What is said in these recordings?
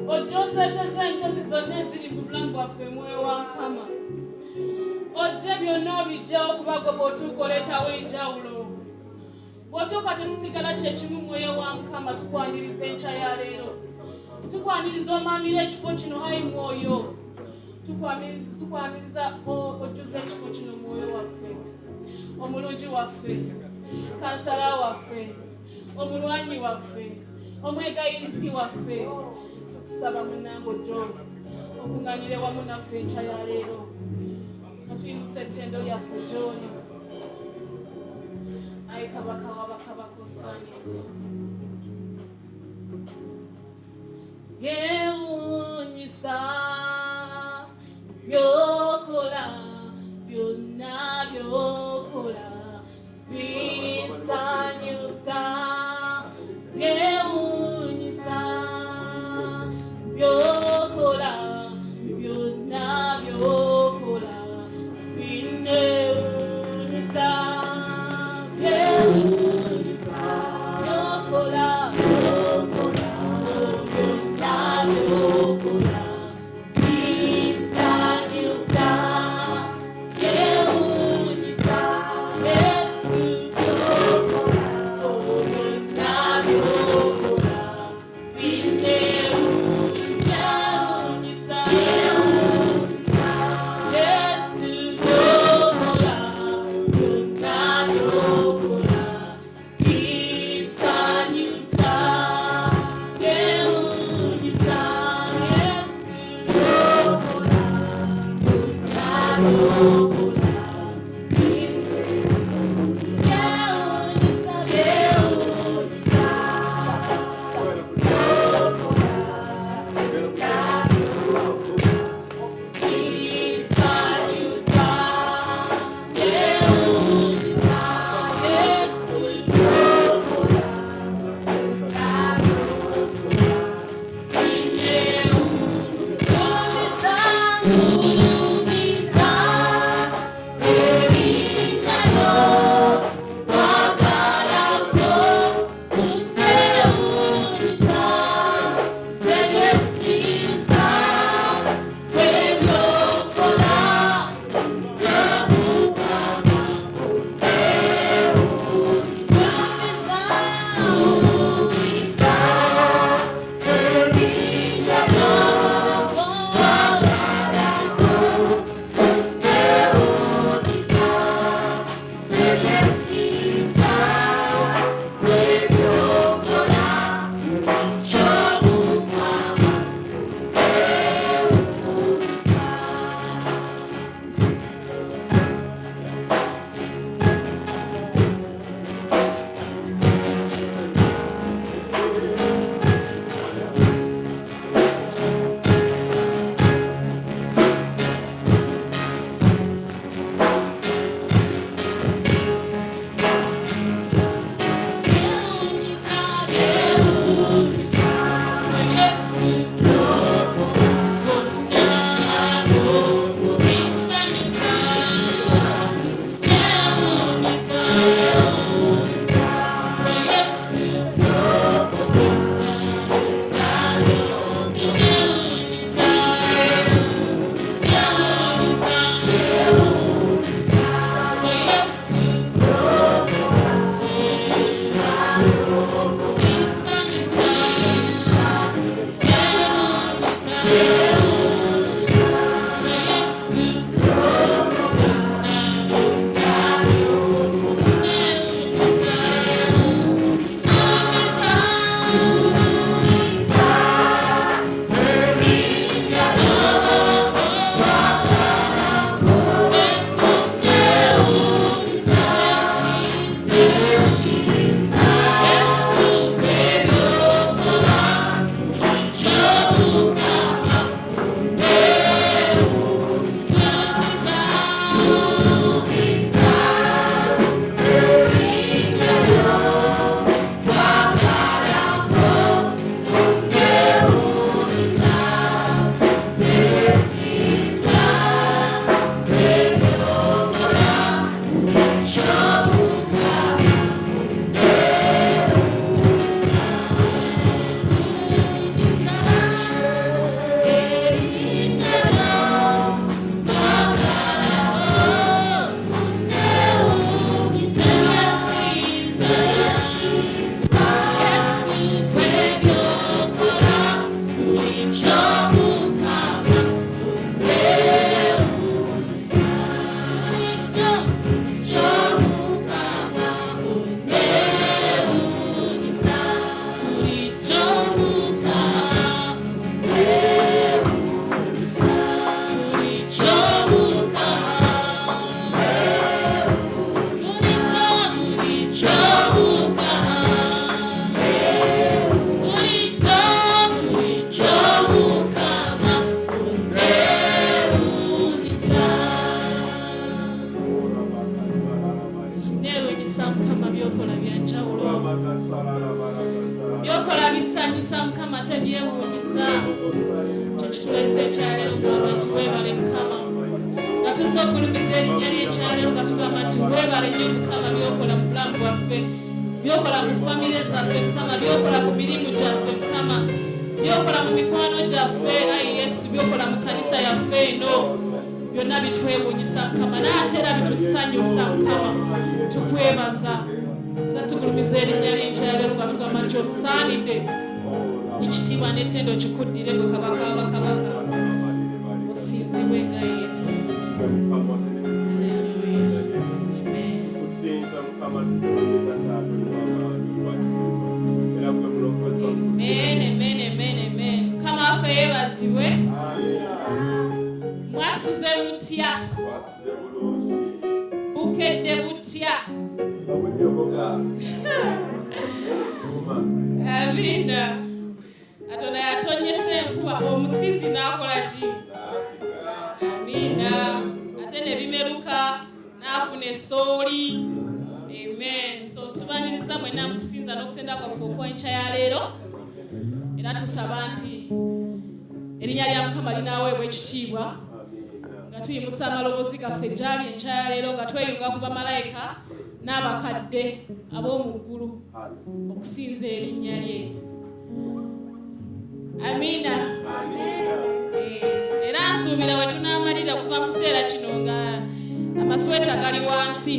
ojja oseeteza ensozi zonna eziri mu bulamu bwaffe Mwoyo wa Mukama. Ojje byonna obijjawo kuba gwe bw'otuuka oleetawo enjawulo. Bw'otuuka tetusigala kyekimu Mwoyo wa Mukama, tukwaniriza enkya ya leero. Tukwaniriza omaamira ekifo kino ayi Mwoyo. Tukwaniriza ojjuza ekifo kino Mwoyo waffe. Omulungi waffe, kansala waffe, omulwanyi waffe, omwegayirizi waffe. Tukusaba munnange ojjo okuŋŋaanyire wamu naffe enkya ya leero. Tuyimusa ettendo lyaffe gy'oli. Ayi Kabaka w'abakabaka osaanidde. Yeewuunyisa by'okola, byonna by'okola binsanyusa. Yeewuunyisa by'okola, byonna by'okola binneewuunyisa. Yeewuunyisa by'okola, by'okola, byonna by'okola binsanyusa. Yeewuunyisa Yesu by'okola, byonna by'okola binneewuunyisa. Yeewuunyisa Yesu by'okola, byonna by'okola binsanyusa. Yeewuunyisa Yesu by'okola, byonna by'okola Luganda. n'abakadde ab'omu ggulu okusinza erinnya lye. Amiina. Era nsuubira bwe tunaamalira kuva mu kiseera kino nga amasweta gali wansi.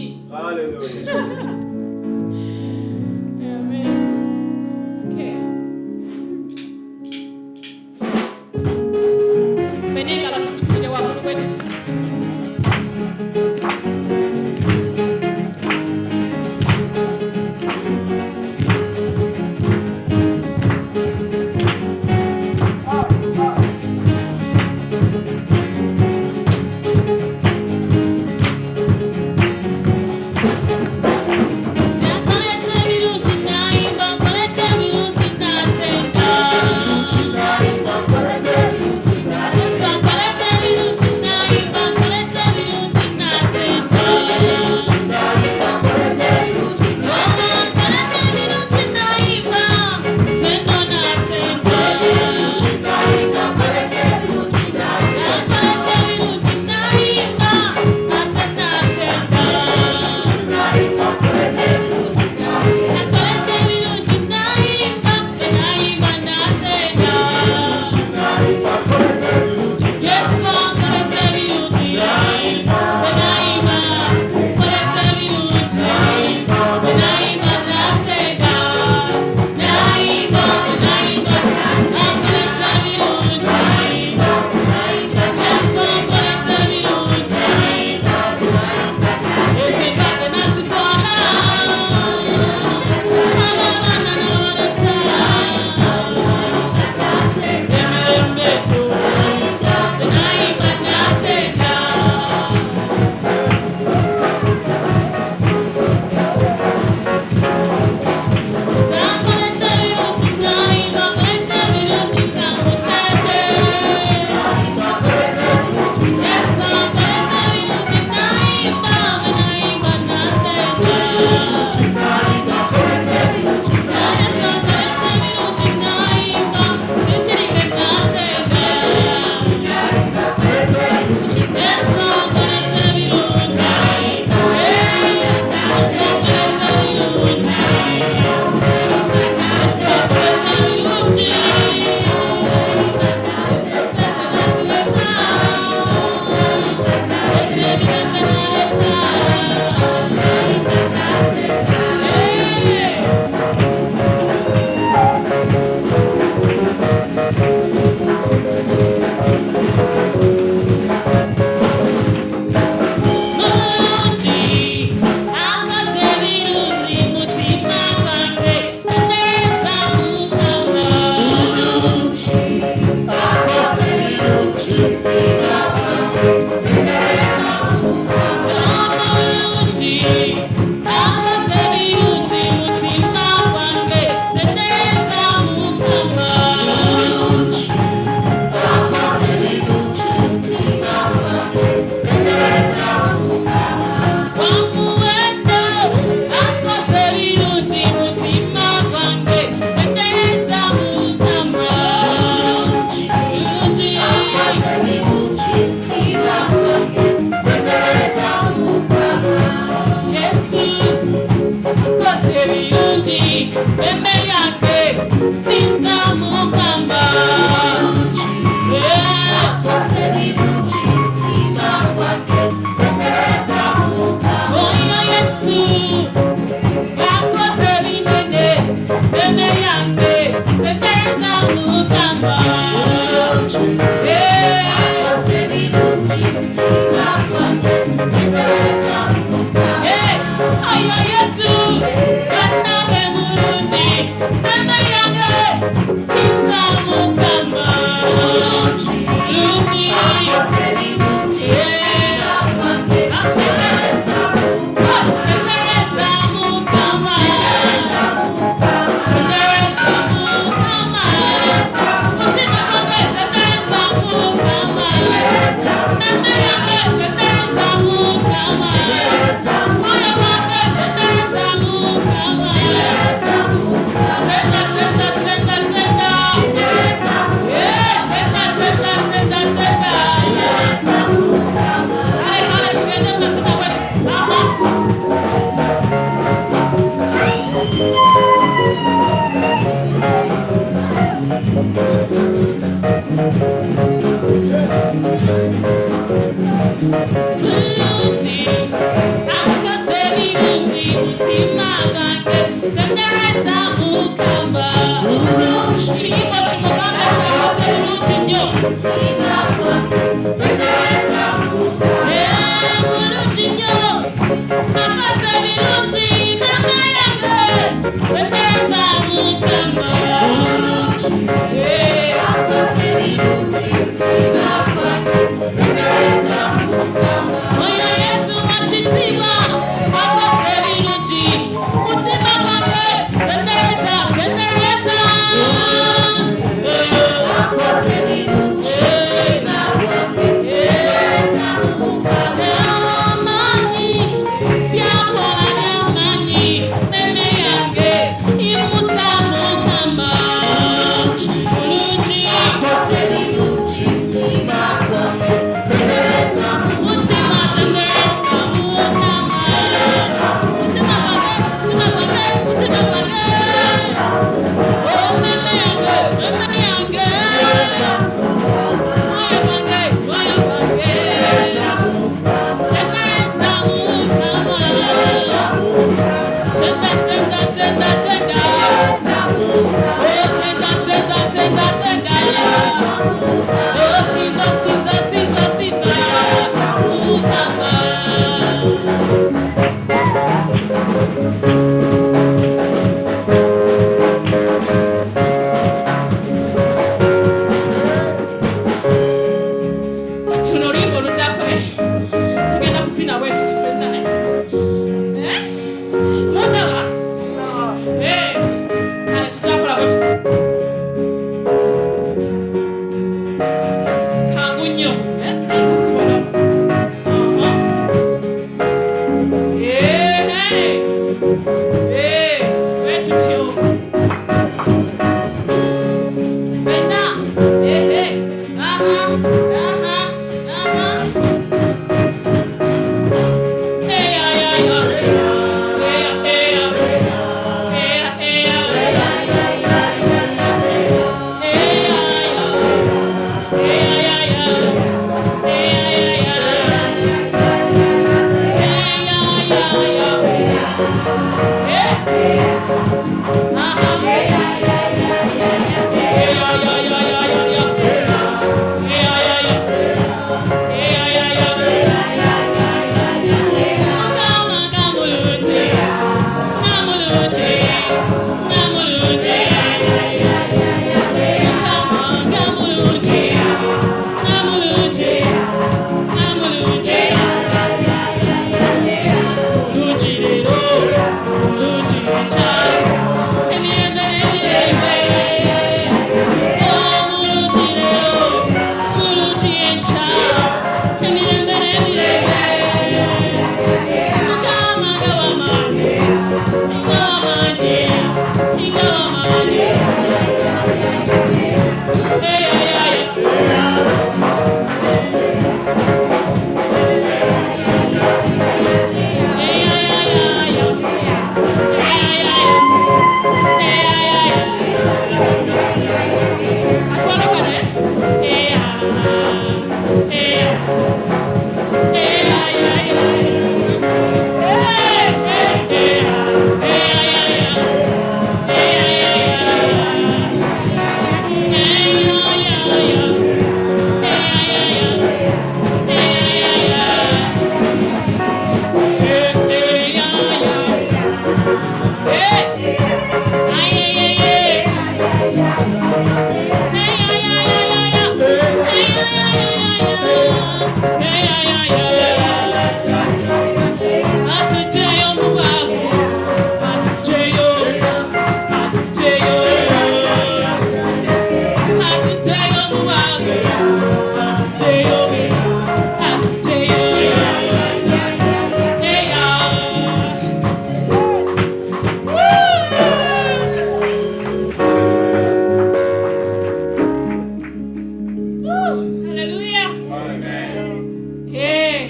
Hallelujah. Amen.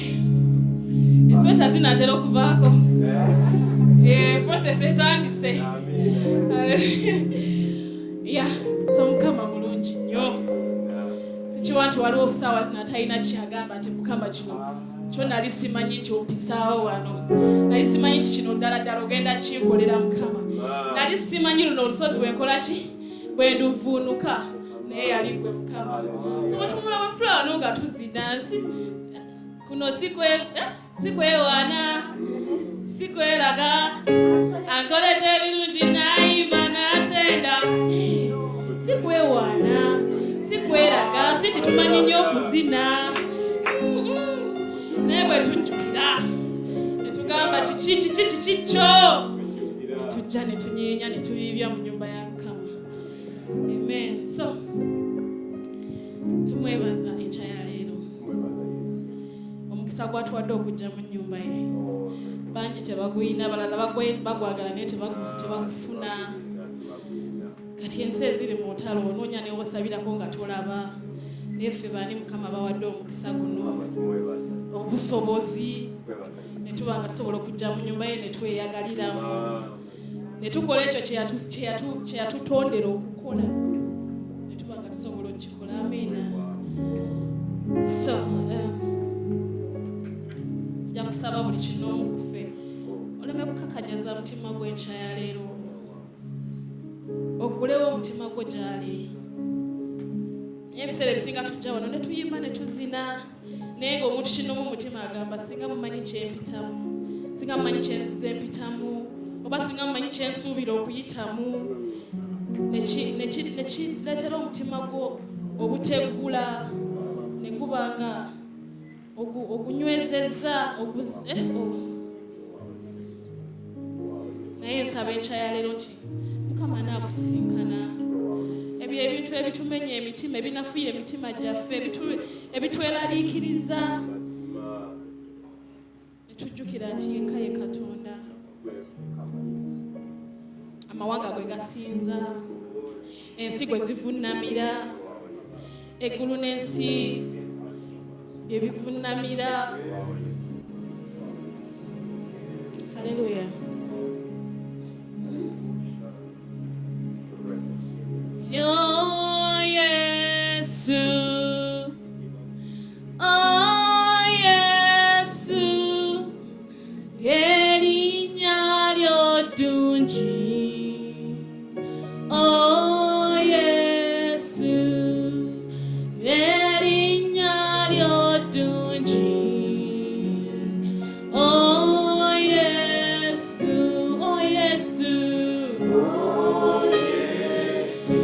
Esweta zinatera okuvaako. Process etandise. Yeah, Mukama mulungi nnyo. Sikiwa nti waliwo ssaawa zino talina kyagamba nti Mukama kino kyo nali simanyi nti ompisaawo wano. Nali simanyi nti kino ddala ddala ogenda kinkolera Mukama. Nali simanyi luno olusozi bwenkola ki bwe nduvuunuka naye yali gwe Mukama. So bwetumulaba wano nga tuzina kuno sikwewaana sikweraga ankolete ebirungi nayimba natenda sikwewaana sikweraga siti tumanyi nnyo okuzina naye bwe tujjukira ne tugamba kiki kyo tujja ne tunyeenya ne tubiibya mu nnyumba ya Mukama. Amen. So tumwebaza enkya ya leero omukisa gwatuwadde okujja mu nnyumba ye. Bangi tebaguyina, balala bagwagala naye tebagufuna. Kati ensi eziri mu ntalo onoonya ne obasabirako nga tolaba. Naye ffe baani Mukama bawadde omukisa guno obusobozi ne tuba nga tusobola okujja mu nnyumba ye ne tweyagaliramu ne tukola ekyo kye yatutondera okukola ne tuba nga tusobola okukikola. Amiina. So nja kusaba buli kinoomu ku ffe oleme kukakanyaza mutima gw'enkya ya leero, ogulewo omutima gwo gy'ali. Naye ebiseera ebisinga tujja wano ne tuyimba ne tuzina naye ng'omuntu kinoomu mu mutima agamba singa mumanyi kyempitamu, singa mumanyi kyenzize empitamu, oba singa mumanyi kyensuubira okuyitamu, ne kireetera omutima gwo obuteggula ne gubanga ogunywezezza naye nsaba enkya ya leero nti Mukama naakusinkana ebyo ebintu ebitumenya emitima ebinafuya emitima gyaffe ebitweraliikiriza ne tujjukira nti yekka ye Katonda, amawanga gwe gasinza, ensi gwe zivunnamira, eggulu n'ensi bye bivunnamira. Haleluya. Oh Yesu, oh Yesu, erinnya lyo ddungi. Oh Yesu, erinnya lyo ddungi. Oh Yesu, oh Yesu, oh Yesu.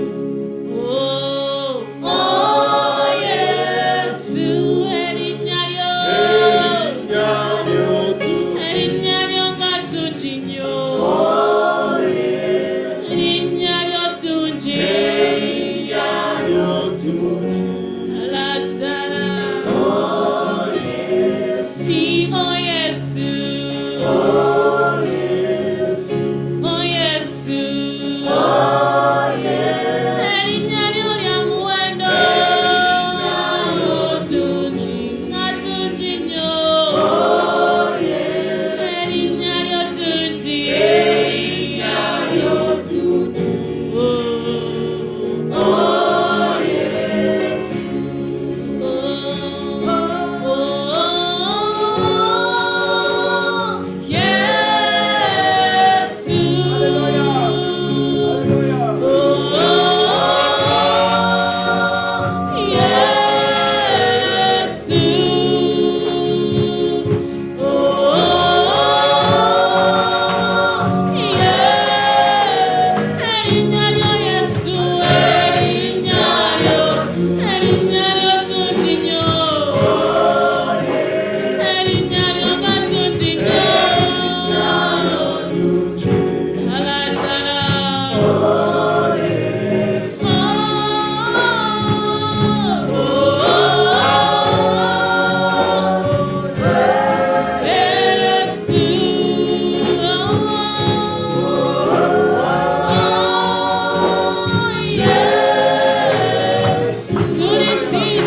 Tulisiza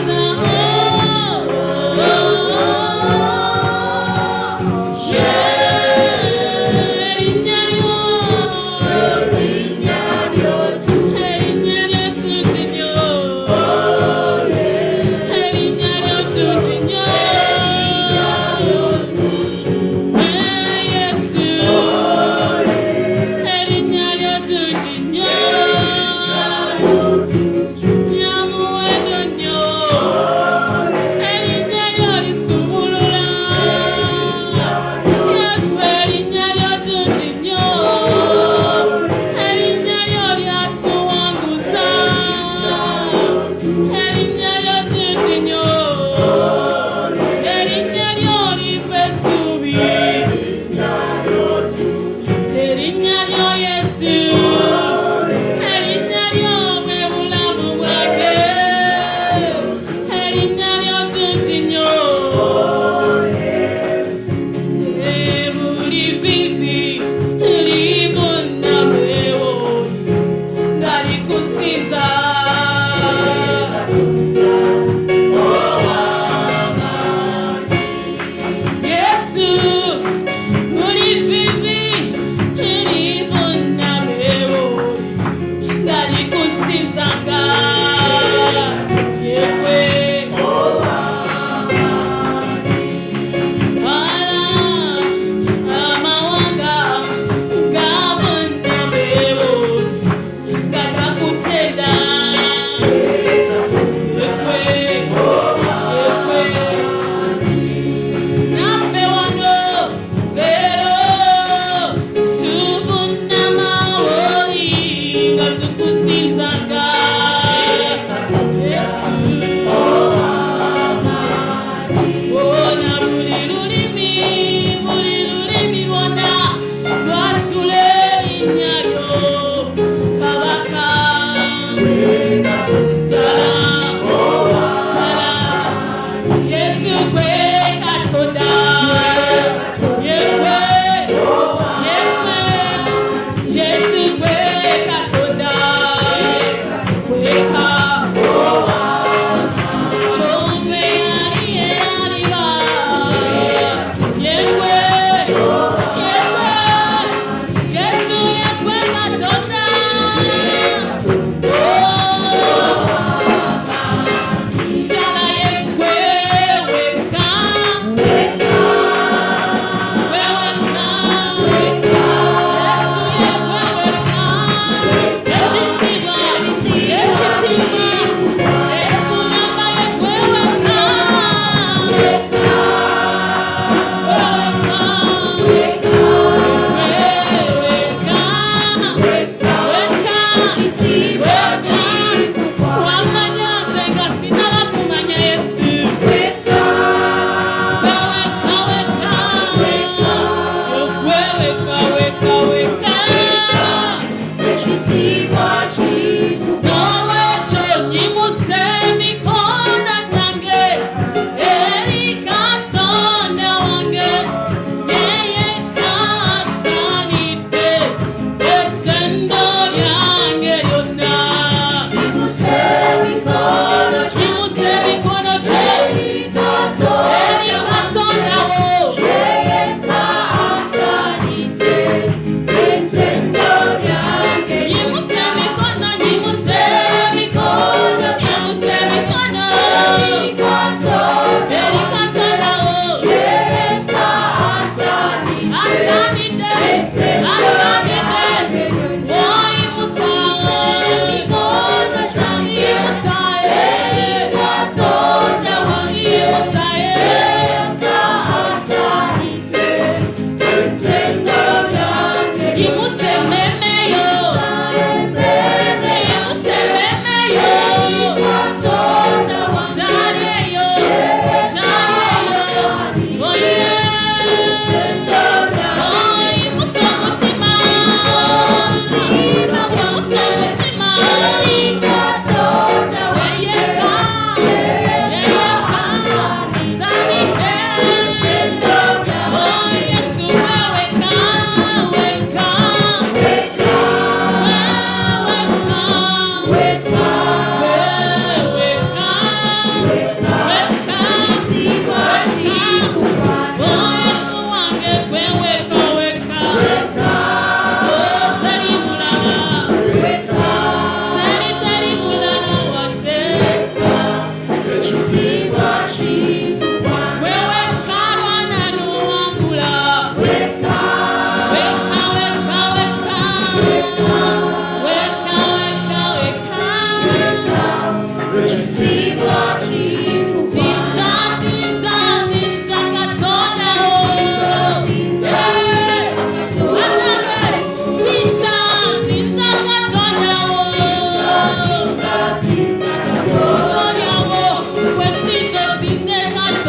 Since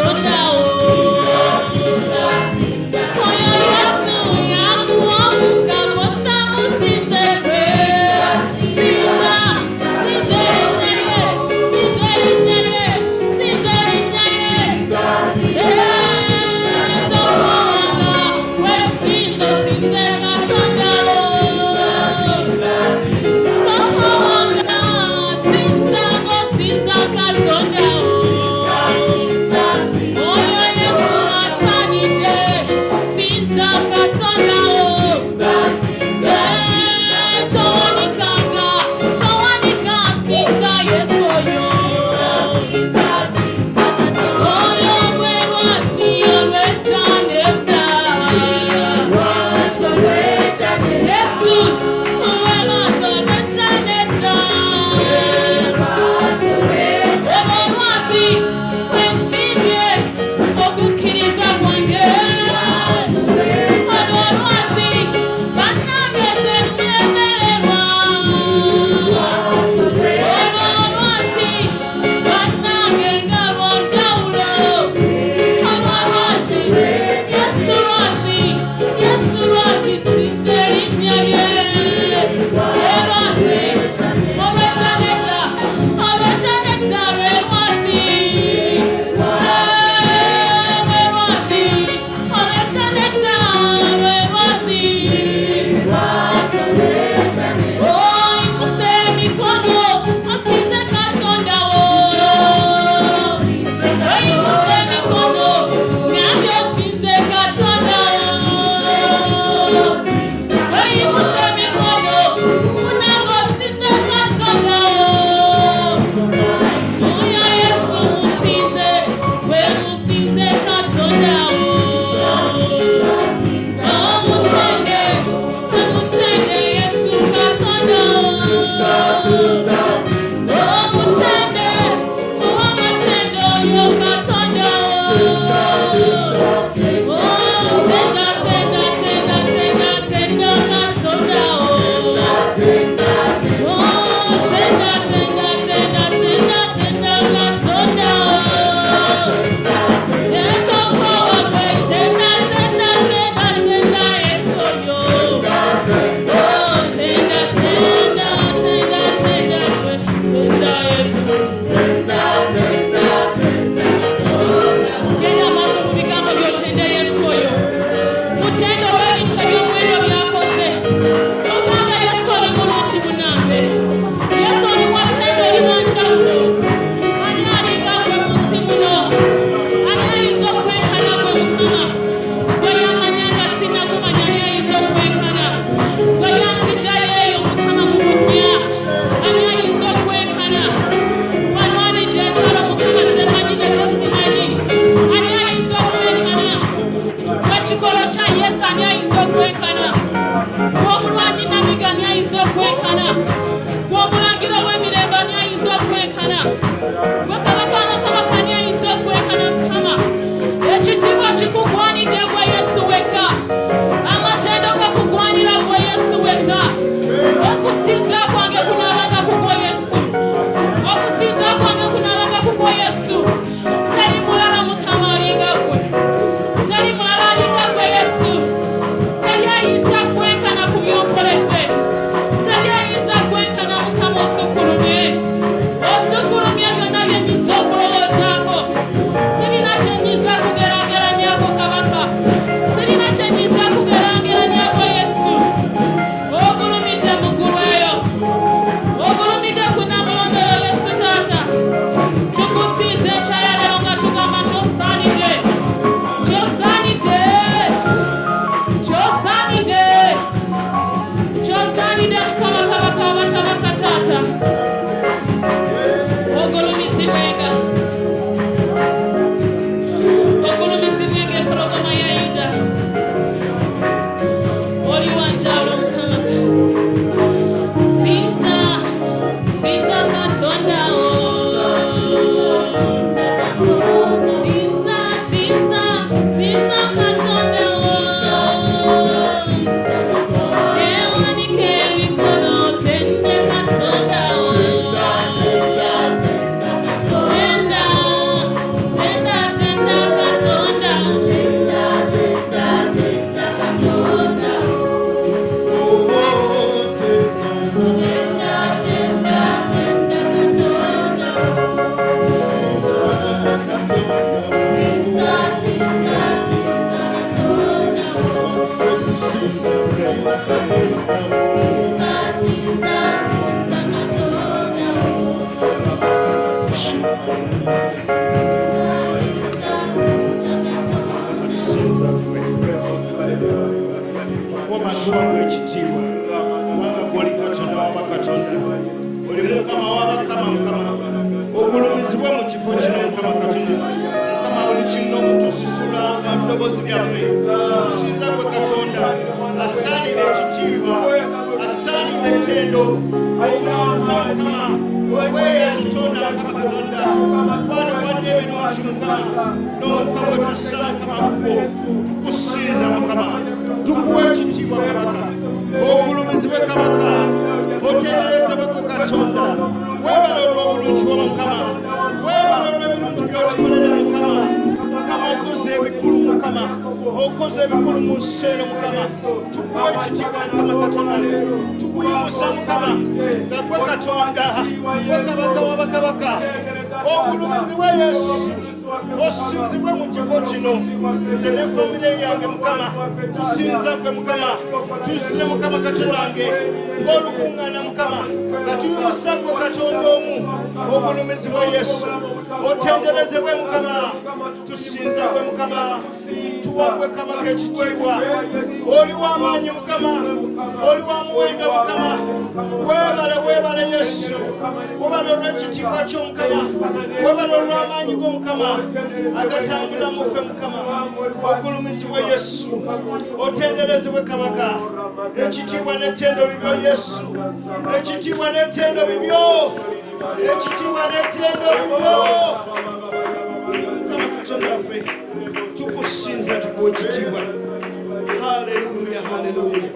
Hallelujah, hallelujah.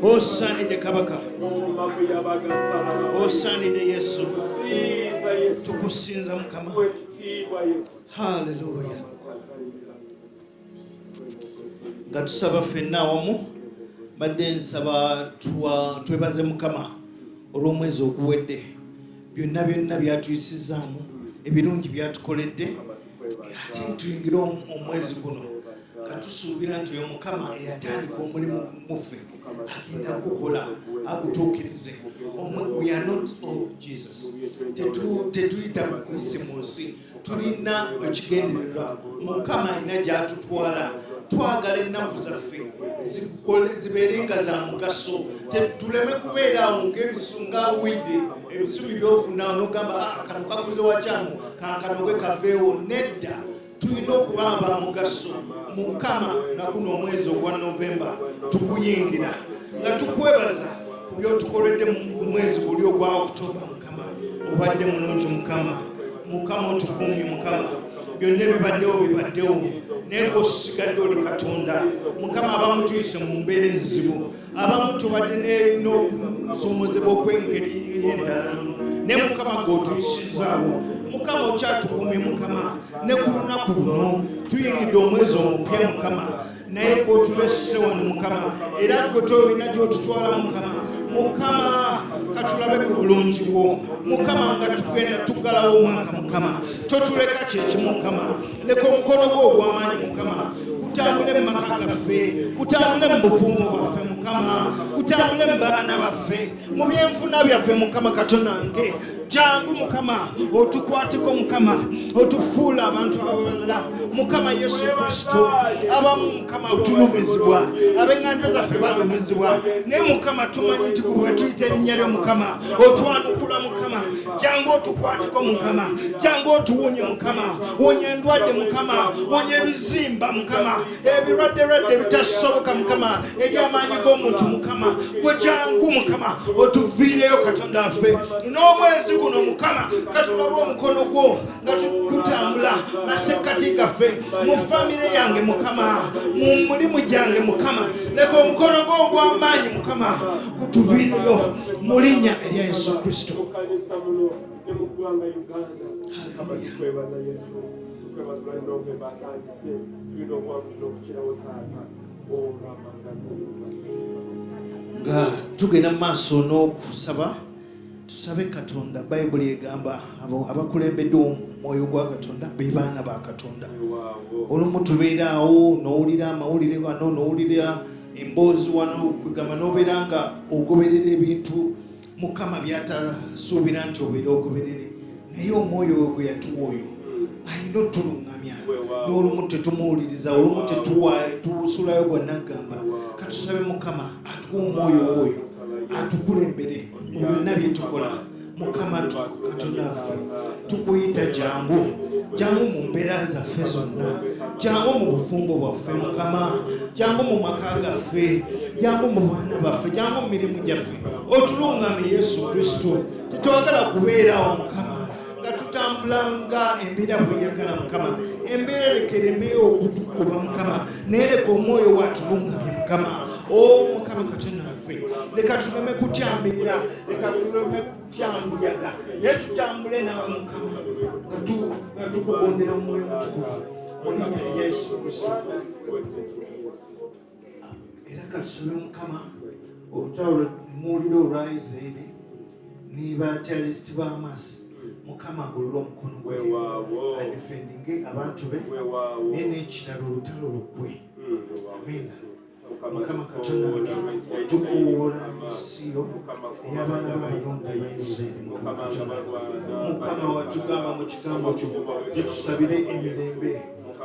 Oh, Sani de Kabaka. Oh, Sani de Yesu. Tukusinza mukama. Hallelujah. Nga tusaba ffenna awamu badde nsaba twebaze mukama olw'omwezi oguwedde byonna byatuyisizaamu ebirungi byatukoledde ate tuyingira omwezi guno katusuubira nti oyo mukama eyatandika omulimu muffe agenda kukola agutuukirize. We are not Jesus. Tetuyita kuyise mu nsi, tulina ekigendererwa. Mukama alina gy'atutwala. Twagala ennaku zaffe zibeerenga za mugaso, tuleme kubeera awo ng'ebisunga widde ebisubi by'ofuna n'ogamba kano kaguze wakyamu kankanoge kaveewo. Nedda, tulina okuba ba mugaso. Mukama na guno omwezi ogwa Novemba tuguyingira nga tukwebaza ku by'otukoledde mu mwezi guli ogwa Oktoba. Mukama obadde mulungi. Mukama otukuumye. Mukama byonna bibaddewo naye osigadde oli Katonda. Mukama abamu tuyise mu mbeera enzibu, abamu tubadde n'okusomozebwa okw'engeri y'endala, naye Mukama gw'otuyisizaawo. Mukama okyatukuumye. Mukama ne ku lunaku luno tuyingidde omwezi omupya. Mukama naye gw'otulese wano Mukama, era gwe toyina gy'otutwala Mukama katulabe ku bulungi bwo Mukama, nga tugenda tuggalawo omwaka Mukama, totuleka kyekimu Mukama. Leka omukono gwo ogw'amaanyi Mukama gutambule mu maka gaffe, gutambule mu bufumbo bwaffe Mukama, gutambule mu baana baffe, mu byenfuna byaffe Mukama. Katonange jangu Mukama otukwateko Mukama, otufuula abantu abalala Mukama Yesu Kristo. Abamu Mukama otulumizibwa, ab'eŋŋanda zaffe balumizibwa, naye Mukama tumanyi nti bwe tuyita erinnya lyo Mukama otwanukula Mukama. Jangu otukwateko Mukama, jangu otuwonye Mukama, wonya endwadde Mukama, wonya ebizimba Mukama, ebirwadde ebitasoboka Mukama eri amaanyi g'omuntu Mukama. Gwe jangu Mukama otuviireyo Katonda waffe n'omwezi guno Mukama. Katulabe omukono gwo nga tutambula masekkati gaffe, mu famire yange Mukama, mu mulimu gyange Mukama. Leka omukono gwo ogw'amaanyi Mukama gutuviireyo mu linnya erya Yesu Kristo. Nga tugenda mu maaso n'okusaba tusabe Katonda. Bayibuli egamba abakulembedde omwoyo gwa Katonda be baana ba Katonda. Olumu tubeera awo n'owulira amawulire gano n'owulira emboozi wano kwegamba n'obeera nga ogoberera ebintu Mukama by'atasuubira nti obeera ogoberere, naye omwoyo gwe yatuwa oyo ayina otuluŋŋamya, n'olumu tetumuwuliriza, olumu tusulayo gwonna agamba. Katusabe Mukama atuwa omwoyo oyo atukulembere mu byonna bye tukola. Mukama Katonda waffe tukuyita jangu mu mbeera zaffe zonna, jangu mu bufumbo bwaffe Mukama, jangu mu maka gaffe, jangu mu baana baffe, jangu mu mirimu gyaffe. Otuluŋŋame Yesu Kristo. Tetwagala kubeeraawo Mukama nga tutambula nga embeera bweyagala Mukama. Embeera leka ereme okutukuba Mukama, naye leka omwoyo watuluŋŋamye Mukama. Mukama Katonda waffe, leka tuleme kutyambirira, leka tuleme kutyambuyaga, naye tutambule nawe Mukama nga tukugondera omwoyo mutukuvu mu linnya lya Yesu Kristo. Era katusabe Mukama olutalo muwulire olwayiza eri ne baterrorist b'amasi. Mukama agolola omukono gwe adifendinge abantu be, naye n'ekirala olutalo luggwe. Amiina. Mukama Katonda tukuwoola emissiyo ey'abaana b'abalonde ba Isirayiri. Mukama watugamba mu kigambo kyo gyetusabire emirembe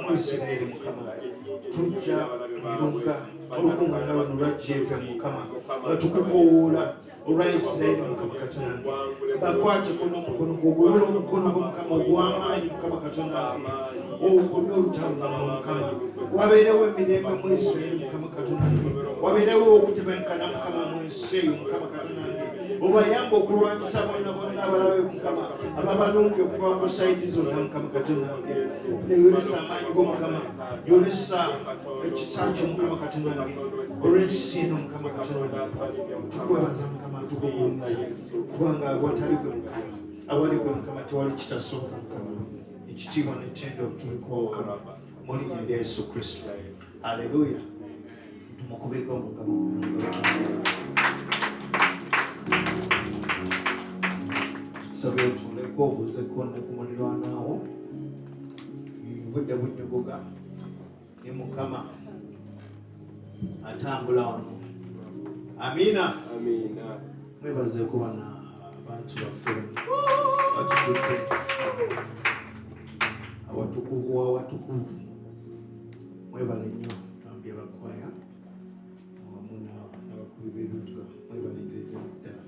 mu Isirayiri. Mukama tujja erunga olukuŋŋaana luno lwa GFM Mukama nga tukukoowoola olwa Isirayiri. Mukama Katonda bakwateko n'omukono gwo, ogolola omukono gwo Mukama ogw'amaanyi Mukama Katonda okomye olutalo Mukama. Wabeerewo emirembe mu Isirayiri Mukama Katonda, wabeerewo okutebenkana Mukama mu nsi eyo Mukama Katonda. Obayamba okulwanyisa bonna abalabe Mukama ababalungi okuva ku sayidi zonna Mukama Katonda. Yolesa amaanyi go Mukama, yolesa ekisa kyo Mukama Katonda olw'ensi eno Mukama Katonda. Tukwebaza Mukama tukugulumiza kubanga awatali gwe Mukama, awali gwe Mukama tewali kitasooka Mukama. Ekitiibwa n'ettendo tulikuwa Mukama mu linnya lya Yesu Kristo. Haleluya. Tumukubirwe omugabo. Tusabe otuleko obuuzeko ne ku muliraanwawo obudde bunyogoga ne Mukama atambula wano. Amiina. Mwebaze kuba n'abantu baffe batutudde awatukuvu. Mwebale nnyo bambi abakwaya awamu n'abakubi b'ebivuga, mwebalengere nnyo ddala.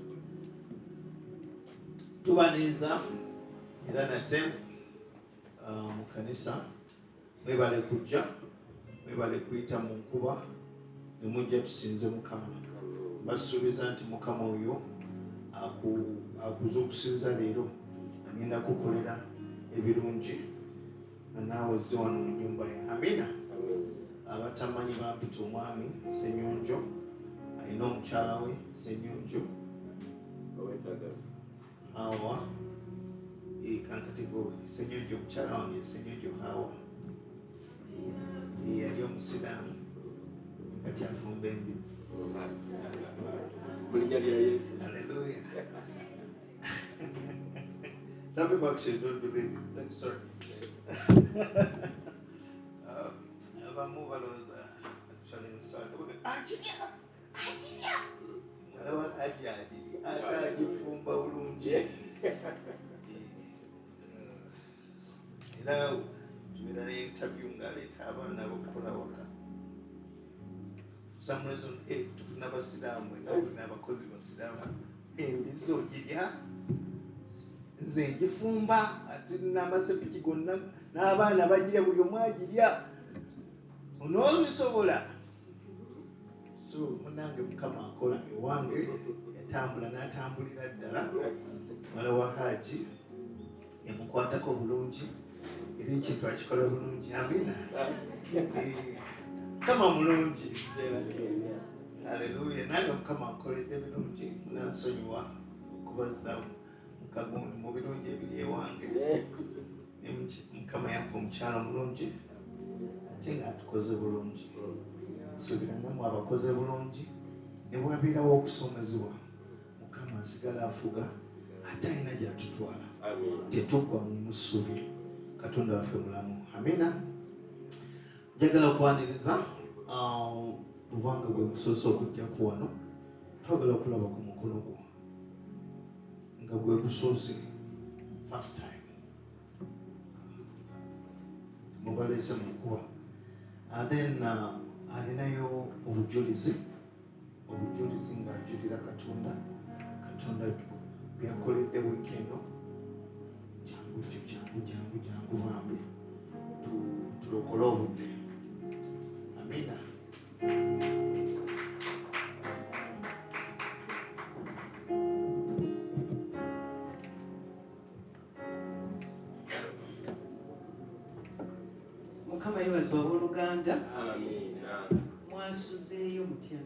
Tubaniza era nate mu kanisa mwebale kujja, mwebale kuyita mu nkuba ne mujja tusinze Mukama. Mbasuubiza nti Mukama oyo akuzuukusiza leero agenda kukolera ebirungi naawe ozze wano mu nnyumba ye. Amiina. Abatamanyi bampita omwami Ssenyonjo, alina omukyala we Ssenyonjo Hawa. Kankatego Ssenyonjo omukyala wange Ssenyonjo Hawa yali omusiraamu kati afumba embizzi mu linnya lya Yesu. Haleluya. Some people actually don't believe it. Sorry. Abamu balowooza actually nsanga agifumba bulungi. Era tubeera ne interview ng'aleeta abaana abokukola waka. For some reason tufuna abasiraamu n'abakozi basiraamu embizzi ogirya. Nze ngifumba ate n'amasepiki gonna n'abaana bagirya, buli omu agirya. Onoobisobola. So munange Mukama akola ewange yatambula n'atambulira ddala. Mala wa Haji yamukwatako bulungi era ekintu akikola bulungi. Amiina. Mukama mulungi. Haleluya. Nange Mukama akoledde birungi, munansonyiwa okubazza mukagundi mu birungi ebiri ewange. Mukama yakka omukyala mulungi ate ng'atukoze bulungi. Nsuubira nammwe abakoze bulungi ne bwabeerawo okusomezebwa Mukama asigala afuga ate alina gy'atutwala tetuggwa mu ssuubi katonda waffe mulamu amina. Njagala okwaniriza obanga gwe gusoose okujjaku wano twagala okulaba ku mukono gwo nga gwe gusoose first time mubaleese mukuba then alinayo obujulizi ng'ajulira katonda byakoledde wiiki eno. Jangu bambi tulokole obudde. Amina. Mukama yebazibwa Luganda. Amina. Mwasuzeeyo mutya?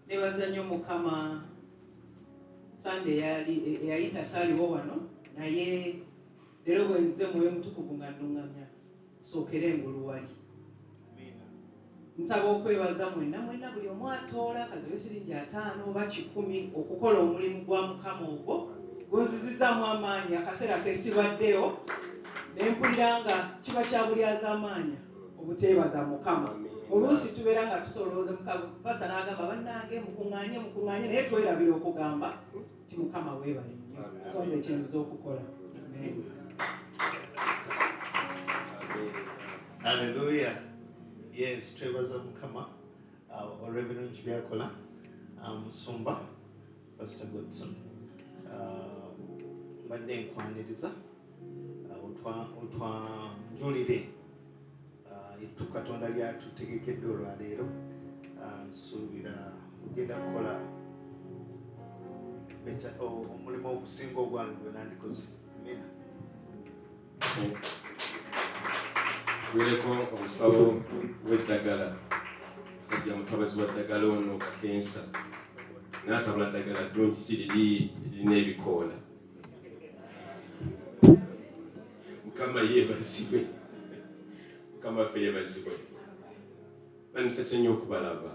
Nebaza nnyo Mukama. Sande yayita saaliwo wano naye leero bwe nze Mwoyo Omutukuvu nga nnuŋŋamya sookera engulu wali. Nsaba okwebaza mwenna buli omu atoola kazibe siringi 5 oba 10 okukola omulimu gwa Mukama ogwo gunzizizaamu amaanyi akaseera kesibaddeyo ne mpulira nga kiba kya buli az'amaanyi obuteebaza Mukama. Oluusi tubeera nga tusolooza pasita n'agamba bannange mukuŋŋaanye naye twerabira okugamba ti Mukama weebale nnyo so nze kyenziza okukola. Hallelujah. Yes, twebaza Mukama olw'ebirungi byakola. Musumba Pastor Godson mbadde nkwaniriza otwanjulire ettu Katonda lyatutegekedde olwaleero. Nsuubira ogenda kukola omulimu ogusinga ogwange gwe nandikoze. Amina. Tuweereko omusawo w'eddagala musajja mutabazi wa ddagala ono Kakensa n'atabula ddagala ddungi si lirina ebikoola. Mukama yeebazibwe. Mukama waffe yeebazibwe. Bamusase nnyo okubalaba.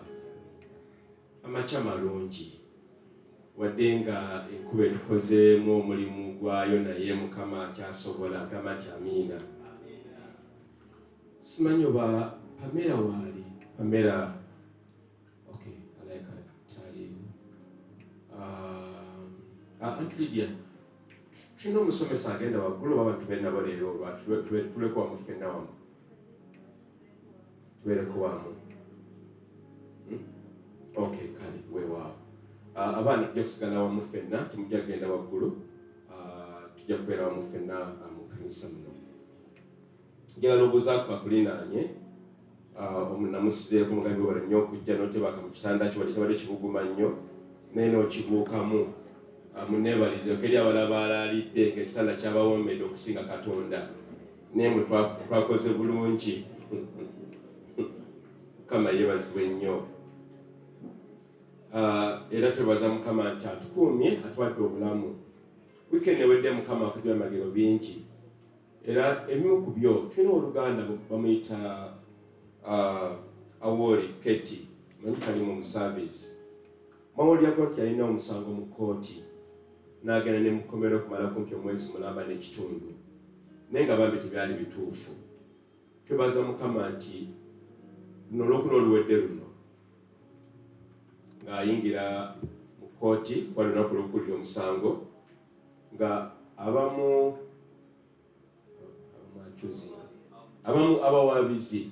Amakya malungi wadde nga enkuba etukozeemu omulimu gwayo naye Mukama akyasobola. Agamba nti amiina. Simanyi oba Pamela waali. Pamela, okay, alaika taliiwo. Aunt Lydia, tulina omusomesa agenda waggulu oba abantu bennabo leero tuleko wamu ffenna wamu. Tubeereko wamu. Okay, kale weewaawo. Abaana tujja kusigala wamu ffenna, temujja kugenda waggulu. Tujja kubeera wamu ffenna mu kanisa muno. Njagala obuuzaako bakulinaanye. Namusizeeko mugambi bwebala nnyo okujja n'otebaaka mu kitanda kyo wadde kyabadde kibuguma nnyo naye n'okibuukamu. Munneebalize okeri abalaba alaalidde ng'ekitanda kyabawoomedde okusinga Katonda. Naye mwe twakoze bulungi. Mukama yeebazibwe nnyo. Era twebaza Mukama nti atukuumye atuwadde obulamu. Wiikendi ewedde Mukama akaziba emagero bingi. Era ebimu ku byo tulina Oluganda bamuyita Awori Keti manyi kalimu mu service. Mawulira nti alina omusango mu kkooti n'agenda ne mu kkomero okumala kumpi omwezi mulamba n'ekitundu naye nga bambi tebyali bituufu. Twebaza Mukama nti luno olwokuna oluwedde luno ng'ayingira mu kkooti kwa lunaku lw'okuwulira omusango nga abamu abawabizi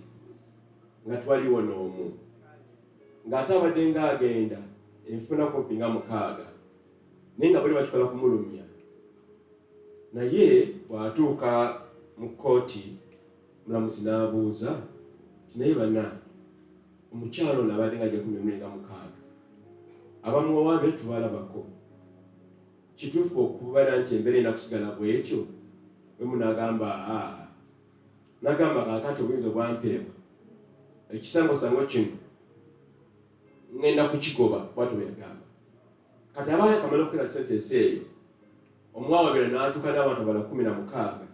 nga twaliwo n'omu ng'ate abadde ng'agenda enfuna kumpi nga 6 naye nga bali bakikola kumulumya. Naye bw'atuuka mu kkooti mulamuzi n'abuuza nti naye bannange omukyalo ono abadde ng'ajja 16 abamuwawaabire tubalabako kituufu okubeera nti embeera ena kusigala bw'etyo bwe munagamba nagamba kaakati obuyinza obwampeebwa ekisangosango kino ngenda kukigoba bwatyo bwe yagamba. Kati abaayo akamala okukola sentensi eyo omuwawaabira n'atuuka n'abantu abala 16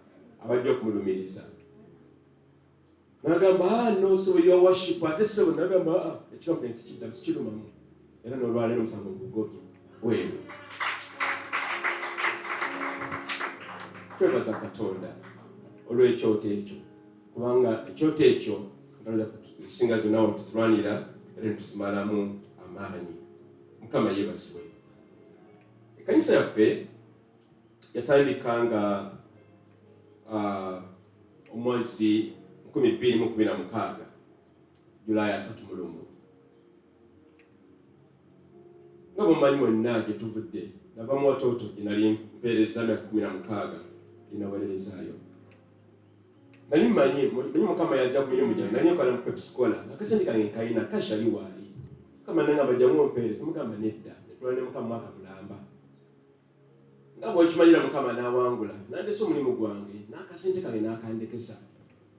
abajja okumulumiriza. Nagamba no so your worship ate sebo nagamba ekirapensi kiddamu sikirumamu era n'olwaleero omusango gugobye bweru. twebaza Katonda olw'ekyoto ekyo kubanga ekyoto ekyo esinga zonna tuzirwanira era netuzimalamu amaanyi. Mukama yeebazibwe. Ekkanisa yaffe yatandika nga omwezi 2026 Julayi 31. Nga bwemumanyi mwenna gye tuvudde nava mu watoto gye nali mpeereza myaka 16 gye naweererezaayo. Nali mmanyi Mukama yajja ku mirimu gyange nali nkola mu Pepsi-Cola akasente kange nkayina kashali waali. Mukama nangamba jjamu ompeereza, mugamba nedda netula ne Mukama mwaka mulamba. Nga bw'ekimanyira Mukama n'awangula n'andeesa omulimu gwange n'akasente kange n'akandekesa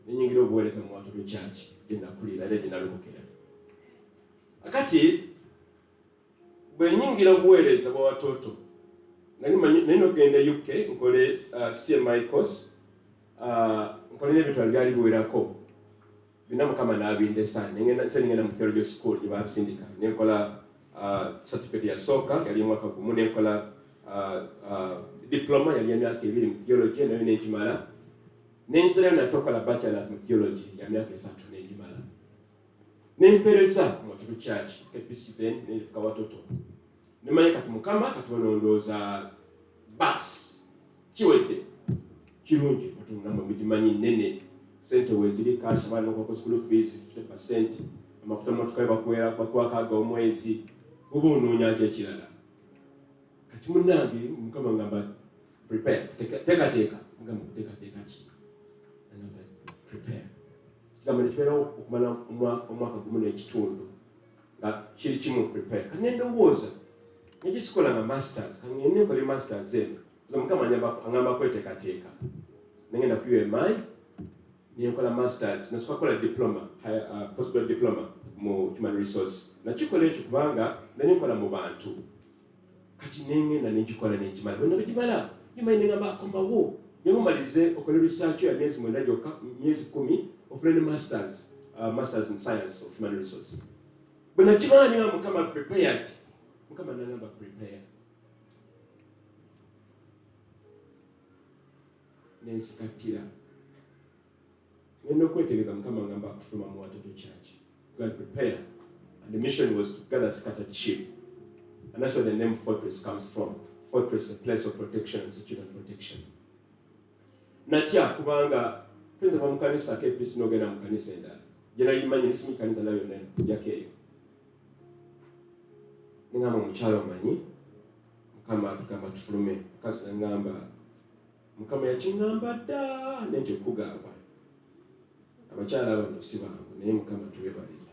nenyingira obuweereza mu watoto kyaki gye nakulira era gye nalokokera. Akati bwe nyingira obuweereza bwa watoto nali nogenda UK nkole CMI course nkole n'ebitwalo byali biwerako bina Mukama n'abindesa nengenda mu theology school gye bansindika nenkola certificate ya sooka yali mwaka gumu nenkola diploma yali emyaka 2 mu theology nayo n'ekimala nensalayo natokola bachelors mu theology ya myaka 3 n'ekimala nempereza mu watoto church KPC then nefika watoto nemanye kati Mukama katulondooza bas kiwedde kirungi watoto namwe mugimanyi nene sente weziri cash abana kwa school fees 50% amafuta motoka bakwera kwa kaga omwezi ubunoonya ekirala kati munange Mukama ngamba prepare teka ngamba teka ki ngamba prepare ngamba nifera okumala omwaka gumu n'ekitundu nga kiri kimu prepare kandi ndowooza negisikola nga masters kangende nkole masters eno Mukama angamba kweteekateeka nengenda ku UMI nenkola masters nasooka diploma postgrad diploma mu human resource nakikola ekyo kubanga nenkola mu bantu kati nengenda nekikola nekimala bwe nabigimala yimanyi nengamba akomawo nyengomalirize okola research ya myezi 9 gyokka myezi 10 ofune masters in science of human resource bwe nakimala nenga Mukama prepared Mukama nangamba prepare nensikatira ngenda okwetegereza Mukama ngamba kufuma mu watoto church God prepare and the mission was to gather scattered sheep and that's where the name Fortress comes from. Fortress, a place of protection and security and protection. Natya kubanga twende mu kanisa KPC nogenda mu kanisa endala jena yimanyi nisimi kanisa nayo nene yakeyo ngamba mukyalo manyi Mukama tukamba tufulume kazi ngamba Mukama yakingamba dda nente kugamba abakyala abano si bangu naye Mukama tuwebaliza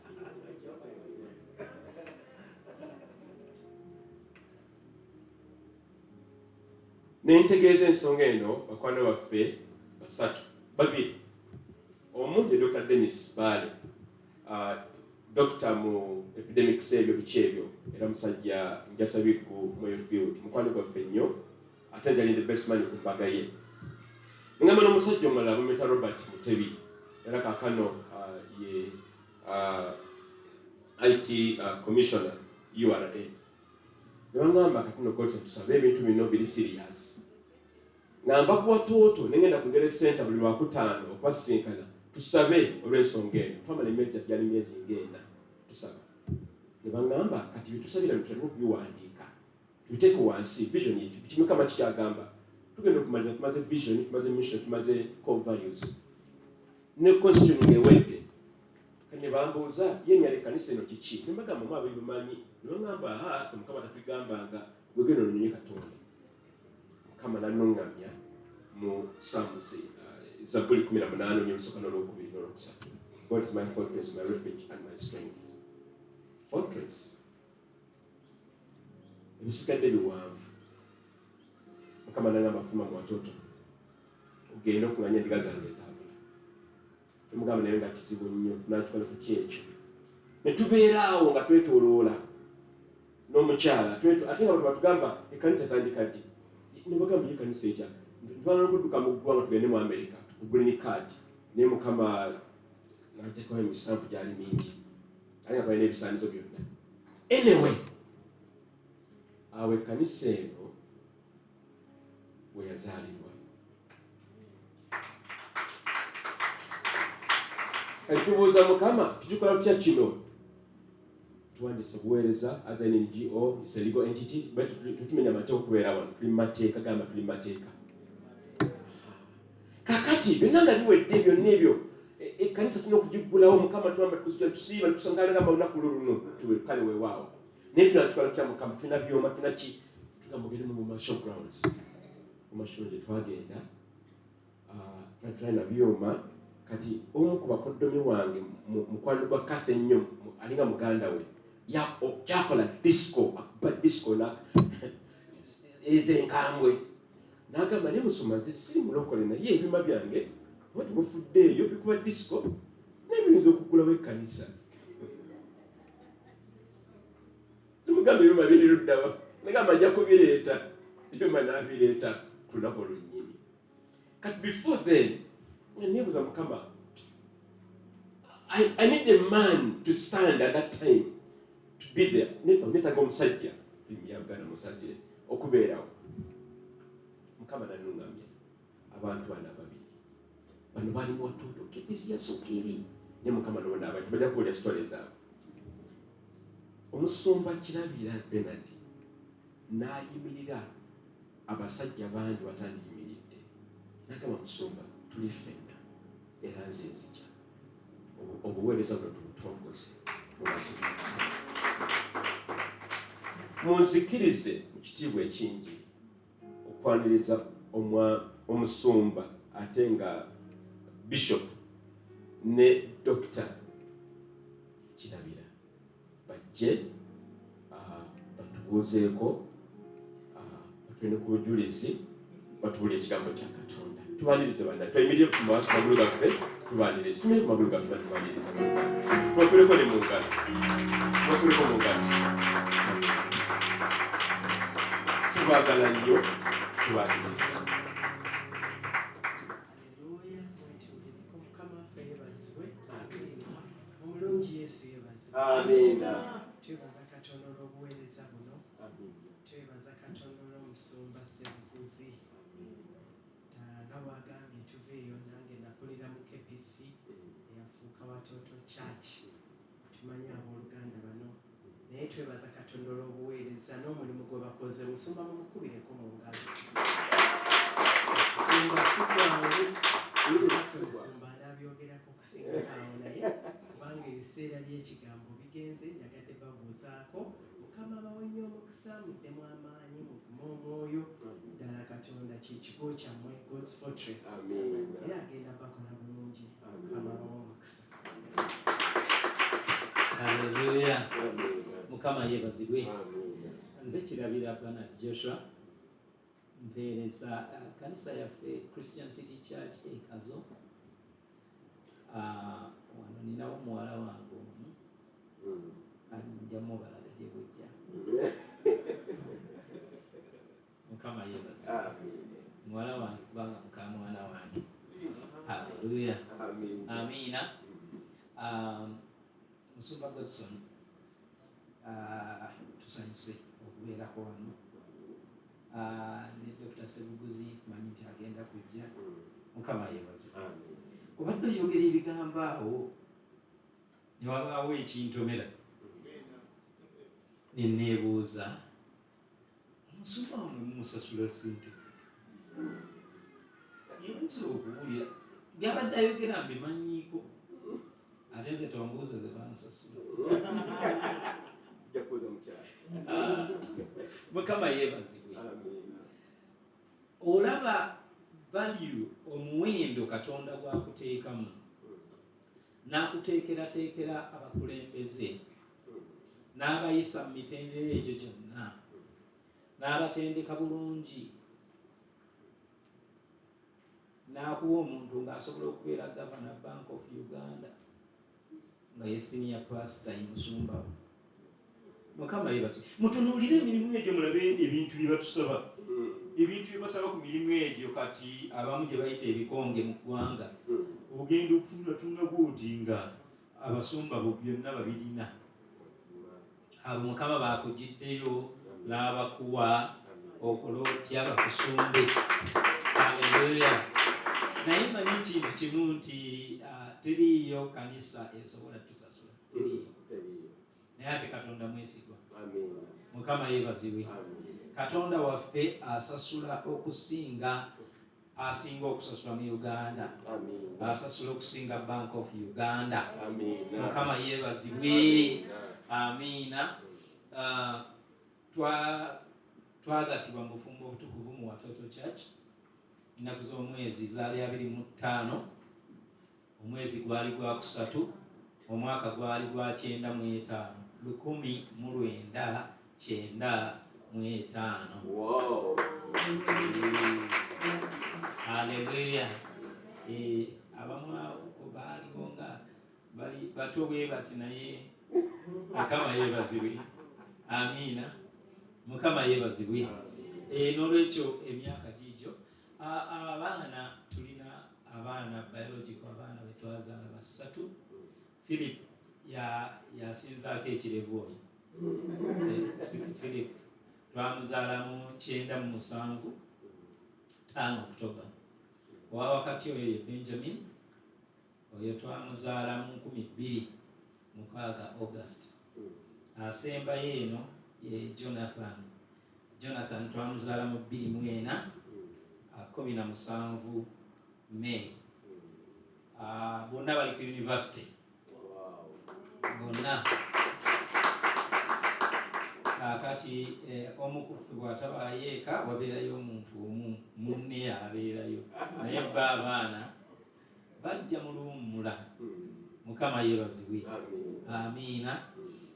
nentegeeza ensonga eno bakwano baffe basatu babiri omu ye Dr. Dennis Bale Dr. mu epidemics ebyo biki ebyo era musajja njasabiku Moyo field mukwano gwaffe nnyo ate njali the best man ku mbaga ye ngamba n'omusajja omulala bamwita Robert Mutebi era kaakano ye IT commissioner URA nebangamba katino kote tusabe ebintu bino biri serious ngamba ku watoto nengenda kungere center buli lwakutaano okwasinkana tusabe olw'ensonga eno twamala emyezi gyali myezi ngenda tusaba nebangamba kati bitusabira bitulina okubiwandiika tubiteeke wansi vision yetu biki Mukama kikyagamba tugenda okumaliza tumaze vision tumaze mission tumaze core values ne constitution ngewedde kane bambuuza yenyale kanisa eno kiki nembagamba mu ababimanyi nongamba Mukama tatugambanga gwegeno olunyonyi Katonda Mukama nanongamya mu Psalms Zaburi 18 nyolusoka n'olwokubiri n'olwokusatu God is my fortress, my refuge and my strength. Fortress ebisigadde biwanvu Mukama nangamba fuma mu watoto ogenda okulanya endiga zange ezabula temugamba naye nga kizibu nnyo nakikola ku kyekyo netubeeraawo nga twetooloola n'omukyala ate nga batugamba ekkanisa tandika ddi nebagamba ekkanisa etya ntwala n'okudduka mu ggwanga tugende mu America green card naye Mukama nateekawo emisanvu gyali mingi ate nga twalina ebisaanizo byonna anyway awo ekkanisa eno we yazaalibwa tubuuza Mukama tukikola tutya kino tuwandiise obuweereza as an NGO is a legal entity but tutumenya amateeka okubeera wano tuli mateeka gamba tuli mateeka kakati byonna nga biwedde byonna ebyo ekkanisa tulina okugiggulawo Mukama tugamba tusiiba tusangana gamba olunaku luno kale weewaawo naye tunatukola tutya Mukama tulina byoma tunaki tugamba ogende mu showgrounds omashiro gye twagenda tulina byoma kati omu ku bakoddomi wange mukwano gwa Kathe ennyo alinga muganda we kyakola disco akuba disco ezenkambwe n'agamba ne musoma nze siri mulokole naye ebima byange wati mufuddeeyo bikuba disco n'ebiyinza okugulawo ekkanisa tumugamba ebyuma biri luddawa nagamba ajja kubireeta ebyuma n'abireeta ku lunaku olwennyini kati before then nga neebuuza Mukama I need a man to stand at that time to be there. Netaga omusajja yabugana musasire okubeerawo Mukama nanungamya abantu bana babiri bano bali mu watoto kepesi yasukiri ne Mukama nobona abantu bajja kuwulira story zaabwe omusumba Kirabira Bernard n'ayimirira abasajja bangi batandiyimiridde n'agamba musumba tuli ffenna era nze nzija obuweereza buno tubutongoze munzikirize mu kitiibwa ekingi okwaniriza omusumba ate nga bishop ne Dr. Kirabira bajje batubuuzeeko batwende ku bujulizi batubulya ekigambo kya Katonda tubanirize bana twayimirire ku magulu gaffe tubanirize tumire ku magulu gaffe tubanirize tubakuleko ne mu ngalo tubakuleko mu ngalo tubagala nnyo tubanirize omulungi Yesu yebaze amina twebaza Katonda olw'obuweereza buno twebaza Katonda olw'omusumba Ssebuguzi nga bwagambye tuveeyo nange nakulira mu KPC eyafuuka Watoto Church tumanyi abooluganda bano naye twebaza Katonda olw'obuweereza n'omulimu gwe bakoze musumba mumukubireko mu ngalo musumba si gwangu naffe musumba anabyogerako okusingawo naye kubanga ebiseera by'ekigambo bigenze njagadde babuuzaako Mukama bawenye omukisa muddemu amaanyi mugume omwoyo ddala Katonda kikigo kyammwe God's Fortress era agenda bakola bulungi Mukama bawe omukisa Haleluya. Mukama yeebazibwe. Nze Kirabira Bernard Joshua mpeereza kanisa yaffe Christian City Church Ekazo. Wano ninawo muwala wange omu anjamu balaga gye bujja. Mukama yeebazibwe. Muwala wange kubanga muka mwana wange. Haleluya. Amina. Musumba Godson tusanyuse okubeerako wano ne Dr. Ssebuguzi manyi nti agenda kujja Mukama yeebazibwe. Obadde oyogera ebigambo awo ne wabaawo ekintomera ne neebuuza omusumba wamwe mumusasula ssente yinza okuwulira byabadde ayogera mbimanyiiko ate nze tombuuza ze bansasula Mukama yeebazibwe. Olaba value omuwendo Katonda gwakuteekamu n'akuteekerateekera abakulembeze n'abayisa mu mitendera egyo gyonna n'abatendeka bulungi n'akuwa omuntu ng'asobola okubeera Governor Bank of Uganda nga ye senior pastor musumba. Mukama yeebazibwe. Mutunuulire emirimu egyo mulabe ebintu bye batusaba. Ebintu bye basaba ku mirimu egyo kati abamu gye bayita ebikonge mu ggwanga. Ogenda okutunatuna bw'oti nga abasumba bo byonna babirina. Abo Mukama baakugiddeyo n'abakuwa okola otya bakusumbe. Haleluya. Naye manyi kintu kimu nti tiriyo kanisa esobola tusasula tiriyo naye ate Katonda mwesigwa. Mukama yeebazibwe. Katonda waffe asasula okusinga okusasula mu Uganda, asasula okusinga Bank of Uganda. Mukama yeebazibwe. Amiina. Twagatibwa mu bufumbo obutukuvu mu Watoto Church. Ennaku z'omwezi zaali 25, omwezi gwali gwa 3, omwaka gwali gwa 95, 1995. Wow. Haleluya. Abamu baaliwo nga bali bato bwe bati naye Mukama yeebazibwe. Amiina. Mukama yeebazibwe. N'olwekyo emyaka gijjo abaana tulina abaana biological abaana be twazaala 3. Philip yasinzaako ekirevu oyo. Philip twamuzaala mu 9/7 5 October. Owa wakati oyo ye Benjamin, oyo twamuzaala mu 12/6 August. Asembayo eno ye Jonathan twamuzaala mu 24 17 May. Bonna bali ku university. Bonna. Kakati Omutukuvu bw'atabayo eka wabeerayo omuntu omu munne abeerayo. Naye abaana bajja mu luwummula. Mukama yeebazibwe. Amiina.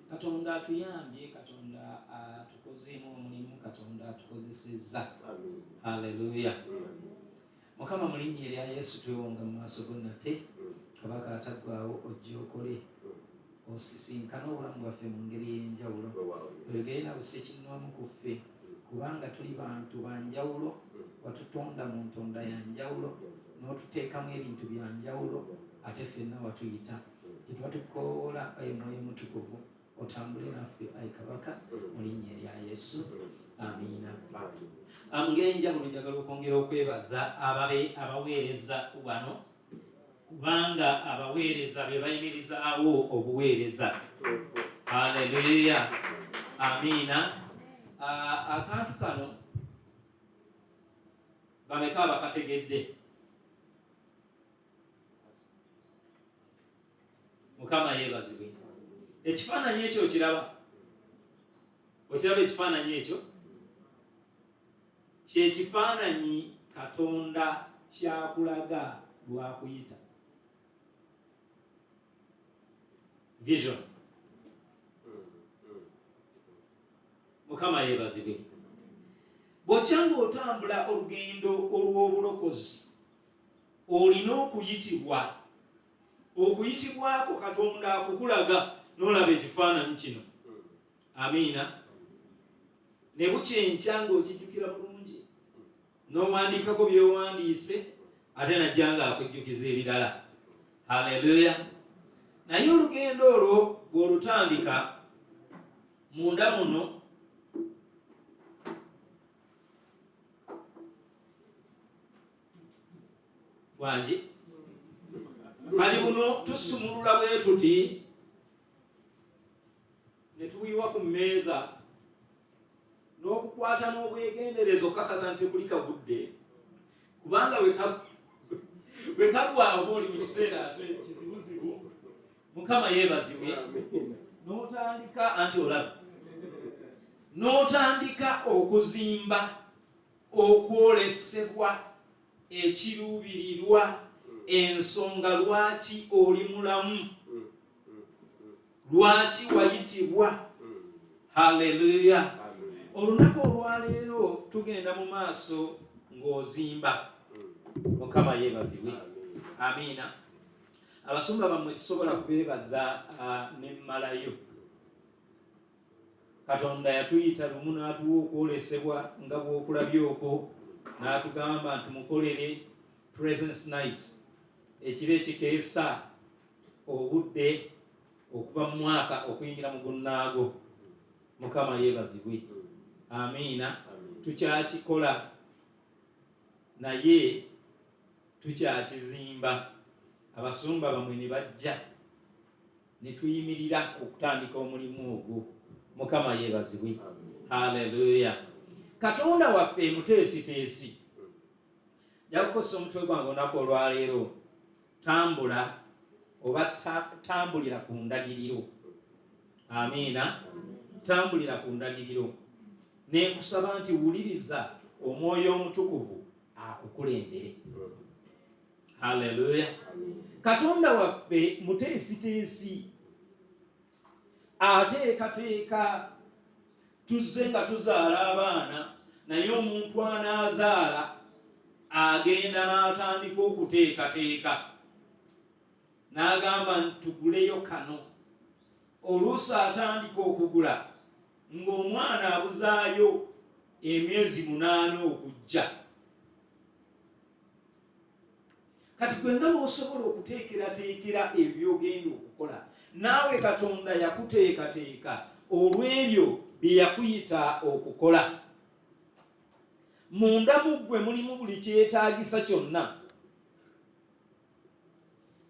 Katonda atuyambye, Katonda atukozeemu omulimu, Katonda atukozesezza. Haleluya. Mukama mu linnya erya Yesu twewonga mu maaso go nate. Kabaka ataggwaawo ojje okole. Osisinkana obulamu bwaffe mu ngeri y'enjawulo. Oyogere na busekinnoomu ku ffe, kubanga tuli bantu ba njawulo, watutonda mu ntonda ya njawulo, n'otuteekamu ebintu bya njawulo, ate ffenna watuyita. Kyetuba tukoowoola Ayi Mwoyo Omutukuvu, otambule naffe Ayi Kabaka mu linnya erya Yesu. Amiina. Mu ngeri enjawulo njagala okwongera okwebaza abaweereza wano, kubanga abaweereza be bayimirizaawo obuweereza. Haleluya. Amiina. Akantu kano bameka bakategedde? Mukama yeebazibwe. Ekifaananyi ekyo okiraba ekifaananyi ekyo kyekifaananyi Katonda kyakulaga lwakuyita. Vision. Mukama yeebazibwe. Bw'okyanga otambula olugendo olw'obulokozi, olina okuyitibwako Katonda akukulaga n'olaba ekifaananyi kino. Amiina. Ne bukyenkya ng'okijjukira bulungi, n'owandiikako by'owandiise, ate najja ng'akujjukiza ebirala. Haleluya. Naye olugendo olwo bw'olutandika, munda muno wangi kali buno tusumulula bwe tuti ne tuwiwa ku mmeeza n'okukwata n'obwegenderezo okakasa nti kuli kagudde, kubanga bwe kagwawo oli mu kiseera ate kizibuzibu. Mukama yeebazibwe. N'otandika anti olaba, n'otandika okuzimba okwolesebwa ekiruubirirwa ensonga lwaki oli mulamu, lwaki wayitibwa. Haleluya. Olunaku olwaleero tugenda mu maaso ng'ozimba. Mukama yeebazibwe. Amiina. Abasumba bammwe sisobola kubeebaza nemmalayo. Katonda yatuyita lumu n'atuwa okwolesebwa nga bw'okulabye okwo, n'atugamba nti mukolere presence night, ekiro ekikeesa obudde okuva mu mwaka okuyingira mu gunnaago. Mukama yeebazibwe. Amiina. Tukyakikola naye tukyakizimba. abasumba bamwe ne bajja ne tuyimirira okutandika omulimu ogwo. Mukama yeebazibwe. Haleluya. Katonda waffe muteesiteesi. Jakukosa omutwe gwange olunaku olwaleero, tambula oba tambulira ku ndagiriro. Amiina. Tambulira ku ndagiriro. Nenkusaba nti wuliriza Omwoyo Omutukuvu akukulembere. Haleluya. Katonda waffe muteesiteesi. Ateekateeka tuzze nga tuzaala abaana, naye omuntu anaazaala agenda n'atandika okuteekateeka. N'agamba nti tuguleyo kano. Oluusi atandika okugula ng'omwana abuzaayo emyezi 8 okujja. Kati gwe nga bw'osobola okuteekerateekera ebyo by'ogenda okukola, naawe Katonda yakuteekateeka olw'ebyo bye yakuyita okukola. Munda mu ggwe mulimu buli kyetaagisa kyonna.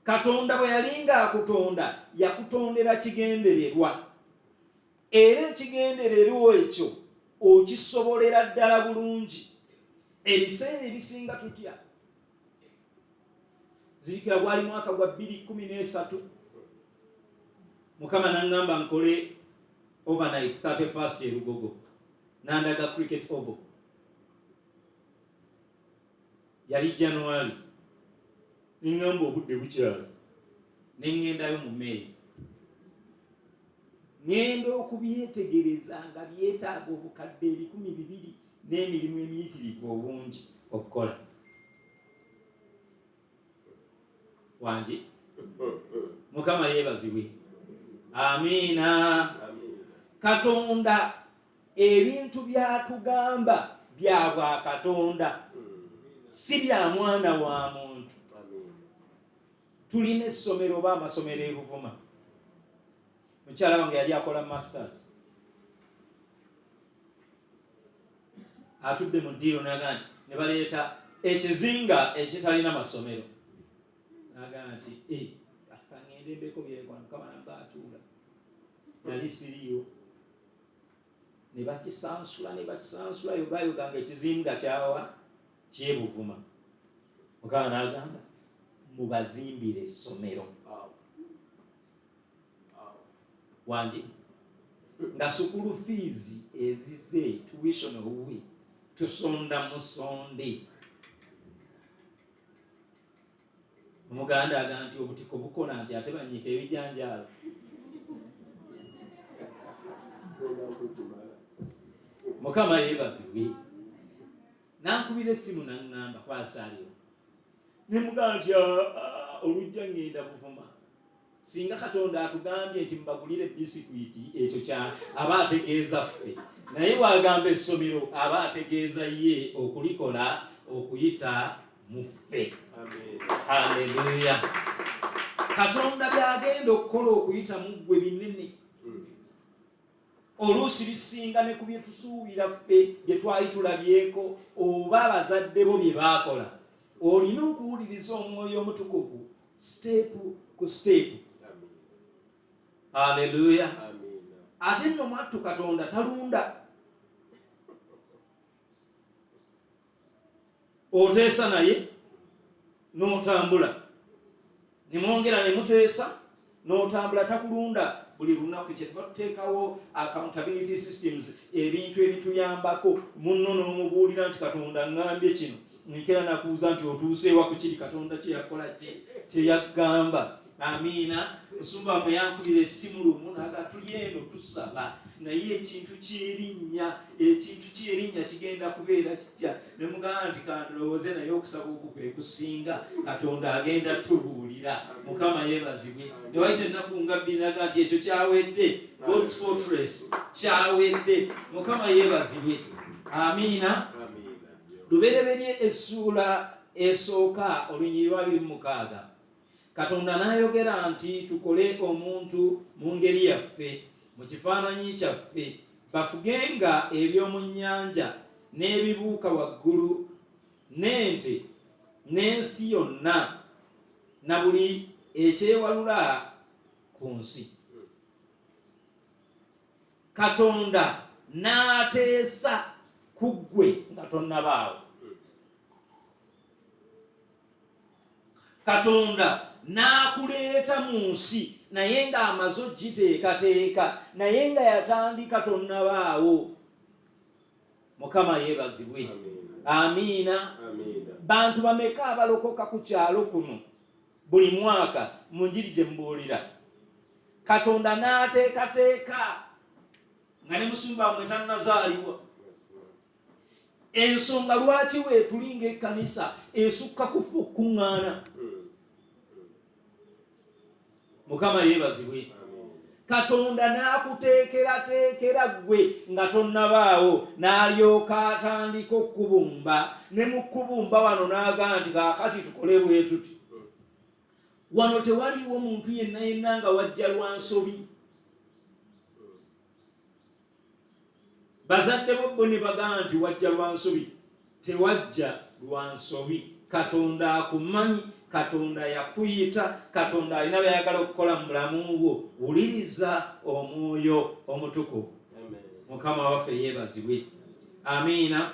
Katonda bwe yalinga akutonda, yakutondera kigendererwa. Era ekigendererwa ekyo okisobolera ddala bulungi. Ebiseera ebisinga tutya. Zirikira gwali mwaka gwa 2013. Mukama n'angamba nkole overnight 31st e Lugogo. Nandaga cricket oval. Yali January. Ningamba obudde bukyali. Nengendayo mu May. Ngenda okubyetegereza nga byetaaga obukadde 200 n'emirimu emiyitirivu obungi okukola. Wangi. Mukama yeebazibwe. Amiina. Katonda ebintu byatugamba bya bwa Katonda, si bya mwana wa muntu. Tulina essomero oba amasomero e Buvuma. Mukyala wange yali akola masters. Atudde mu ddiiro n'agamba ne baleeta ekizinga ekitalina masomero. N'agamba nti kangende mbeko byekola Mukama namba atuula. Yali siriiwo. Ne bakisansula yogayoga nga ekizinga kyawa ky'e Buvuma. Mukama n'agamba mubazimbire essomero. Wangi nga sukulu fees ezize tuition obuwe tusonda musonde. Omuganda agamba nti obutiko bukola nti ate banyiika ebijanjaalo. Mukama yeebazibwe. Nankubira essimu n'aŋŋamba kwasaaliwo. Ne mugamba nti olujja ngenda Buvuma. Singa Katonda atugambye nti mbagulire bisikwiti, ekyo kya aba ategeeza ffe. Naye wagamba essomero aba ategeeza ye okulikola okuyita mu ffe. Haleluya. Katonda byagenda okukola okuyita mu ggwe binene. Oluusi bisinga ne ku bye tusuubira ffe bye twali tulabyeko oba abazadde bo bye baakola. Olina okuwuliriza Omwoyo Omutukuvu step ku step. Haleluya. Ate nno mwattu Katonda talunda. Oteesa naye n'otambula. Ne mwongera ne muteesa n'otambula, takulunda. Buli lunaku kyetuba tuteekawo accountability systems, ebintu ebituyambako. Munno n'omubuulira nti Katonda ngambye kino. Nkera nakuuza nti otuuseewa ku kiri Katonda kye yakola kye yagamba. Amiina. Musumba bwe yankubira essimu lumu n'aga tuli eno tusaba, naye ekintu ky'erinnya kigenda kubeera kitya. Ne mugamba nti kandowooze naye okusaba okwo kwe kusinga Katonda agenda tubuulira. Mukama yeebazibwe. Ne wayita ennaku nga 2 n'aga nti ekyo kyawedde. God's fortress kyawedde. Mukama yeebazibwe. Amiina. Lubereberye essuula esooka olunyiriri 26. Katonda n'ayogera nti tukole omuntu mu ngeri yaffe, mu kifaananyi kyaffe, bafugenga eby'omu nnyanja n'ebibuuka waggulu, n'ente n'ensi yonna na buli ekyewalula ku nsi. Katonda n'ateesa ku ggwe nga tonnabaawo. Katonda n'akuleeta mu nsi naye ng'amaze ogiteekateeka, naye nga yatandika tonnabaawo. Mukama yeebazibwe. Amiina. Bantu bameka abalokoka ku kyalo kuno buli mwaka mu njiri gye mbuulira? Katonda n'ateekateeka nga ne musumba wamwe tannazaalibwa. Ensonga lwaki weetulinga ekkanisa esukka kukuŋŋaana? Mukama yeebazibwe. Katonda n'akuteekerateekera ggwe nga tonnabaawo, n'alyoka atandika okubumba. Ne mu kubumba wano n'agamba nti kaakati tukole bwe tuti. Wano tewaliwo muntu yenna yenna nga wajja lwa nsobi. Bazadde bo ne bagamba nti wajja lwa nsobi. Tewajja lwa nsobi. Katonda akumanyi, Katonda yakuyita, Katonda alina byayagala okukola mu bulamu bwo. Wuliriza Omwoyo Omutukuvu. Mukama waffe yeebazibwe. Amiina.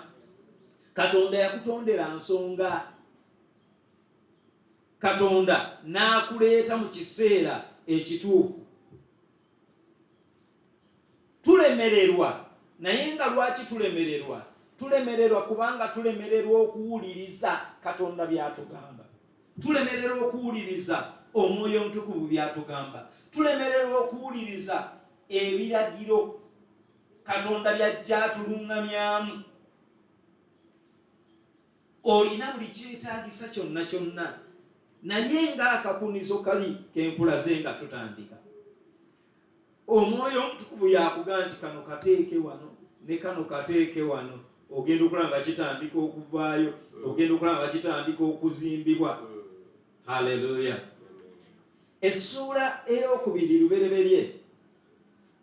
Katonda yakutondera nsonga. Katonda n'akuleeta mu kiseera ekituufu. Tulemererwa, naye nga lwaki tulemererwa? Tulemererwa kubanga tulemererwa okuwuliriza Katonda by'atugamba. Tulemererwa okuwuliriza Omwoyo Omutukuvu by'atugamba. Tulemererwa okuwuliriza ebiragiro Katonda by'ajja atuluŋŋamyamu. Olina buli kyetaagisa kyonna kyonna, naye ng'akakunizo kali k'empulaze nga tutandika. Omwoyo Omutukuvu yakugamba nti kano kateeke wano ne kano kateeke wano. Ogenda okulaba nga kitandika okuvaayo, ogenda okulaba nga kitandika okuzimbibwa. Haleluya. Essuula ey'okubiri lubereberye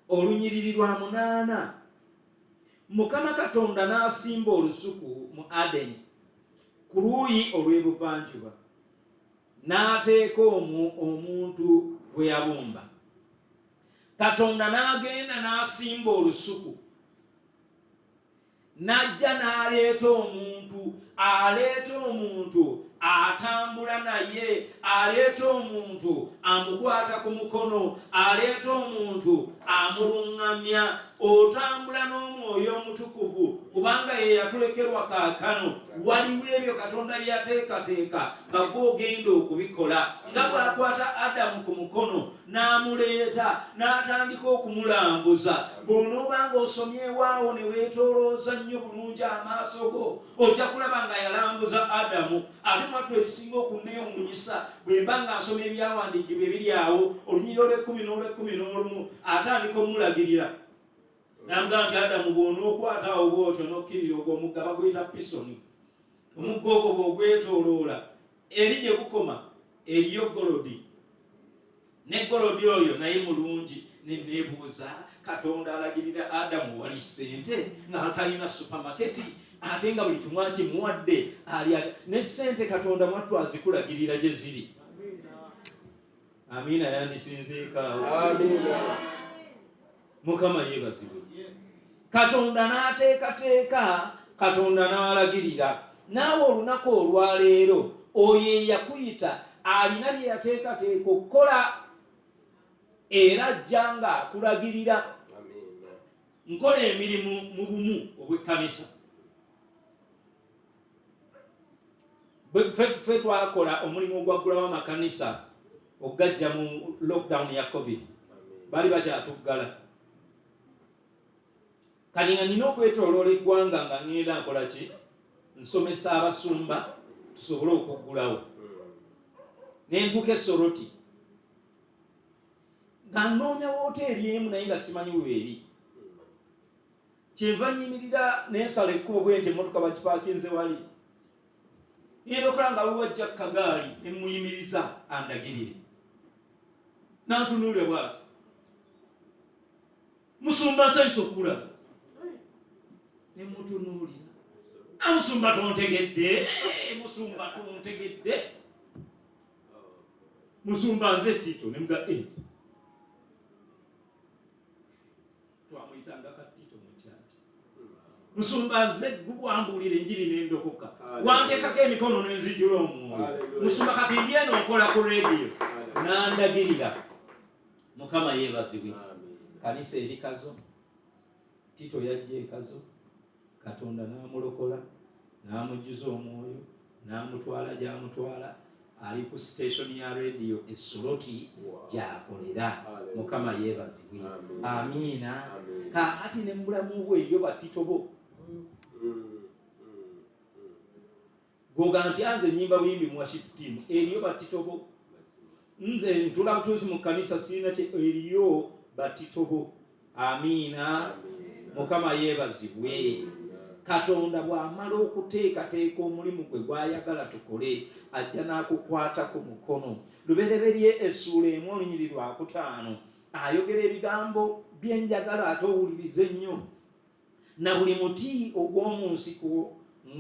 olunyiriri lwa 8. Mukama Katonda n'asimba olusuku mu Adeni ku luuyi olw'ebuvanjuba, n'ateeka omuntu gwe yabumba. Katonda n'agenda n'asimba olusuku, n'ajja n'aleeta omuntu, aleeta omuntu atambula naye, aleeta omuntu amukwata ku mukono, aleeta omuntu amuluŋŋamya. Otambula n'Omwoyo Omutukuvu kubanga ye yatulekerwa kaakano. Waliwo ebyo Katonda byateekateeka nga gw'ogenda okubikola. Nga bw'akwata Adamu ku mukono n'amuleeta n'atandika okumulambuza. Bw'onooba ng'osomyewaawo ne weetoolooza nnyo bulungi amaaso go, ojja kulaba nga yalambuza Adamu. Ate mwattu ekisinga okunneewuunyisa bwe mba nga nsoma ebyawandiikibwa ebiri awo, olunyiriro lw'ekkumi n'olw'ekkumi atandika omulagirira. N'amugamba nti Adamu bw'onookwata awo bw'otyo n'okkirira ogw'omugga baguyita pisoni. Omugga ogwo bw'ogwetooloola eri gye gukoma eriyo golodi. Ne golodi oyo naye mulungi. Ne neebuuza, Katonda alagirira Adamu wali ssente nga talina supamaketi, ate nga buli kimu akimuwadde ali ati ne ssente Katonda mwattu azikulagirira gye ziri. Amiina yandisinziikaawo. Amiina. Mukama yeebazibwe. Katonda n'ateekateeka, Katonda n'alagirira. Naawe olunaku olwaleero oyo eyakuyita alina bye yateekateeka okukola, era ajja nga akulagirira. Nkola emirimu mu bumu obw'ekkanisa. Ffe twakola omulimu ogwaggulawo amakanisa ogajja mu lockdown ya COVID. Baali bakyatuggala. Kati nga nina okwetooloola eggwanga nga ngenda nkola ki? Nsomesa abasumba tusobole okuggulawo. Ne ntuuka e Soroti nga nnoonya wooteeri emu naye nga simanyi weeri. Kyenva nyimirira ne nsala ekkubo bwe nti emmotoka bakipaakinze wali. Ngenda okulaba nga wajja kagaali ne muyimiriza andagirire. N'antunuulira bw'ati, musumba nsanyusa okulaba. Ne mutunuulira. Musumba tontegedde, musumba tontegedde. musumba nze Tito ne mga twamuyitanga ka Tito mu kyati musumba nze gubwambulira enjiri n'endokoka wanteekako emikono n'enzijula omwoyo musumba kati ndieno nkola ku radio nandagirira Mukama yeebazibwe kanisa erikazo Tito yajja ekazo Katonda n'amulokola n'amujjuza omwoyo n'amutwala gy'amutwala ali ku station ya radio Essoloti gy'akolera Mukama yeebazibwe amiina kaakati ne mu bulamu bwe eriyo batito bo goga nti anze nnyimba buyimbi mu worship team eriyo batito bo nze ntula butuuzi mu kanisa sirina kye eriyo batito bo amiina Mukama yeebazibwe Katonda bw'amala okuteekateeka omulimu gwe gw'ayagala tukole ajja n'akukwata ku mukono lubereberye essuula 1:5 ayogera ebigambo byenjagala ate owulirize nnyo na buli muti ogw'omu nsiko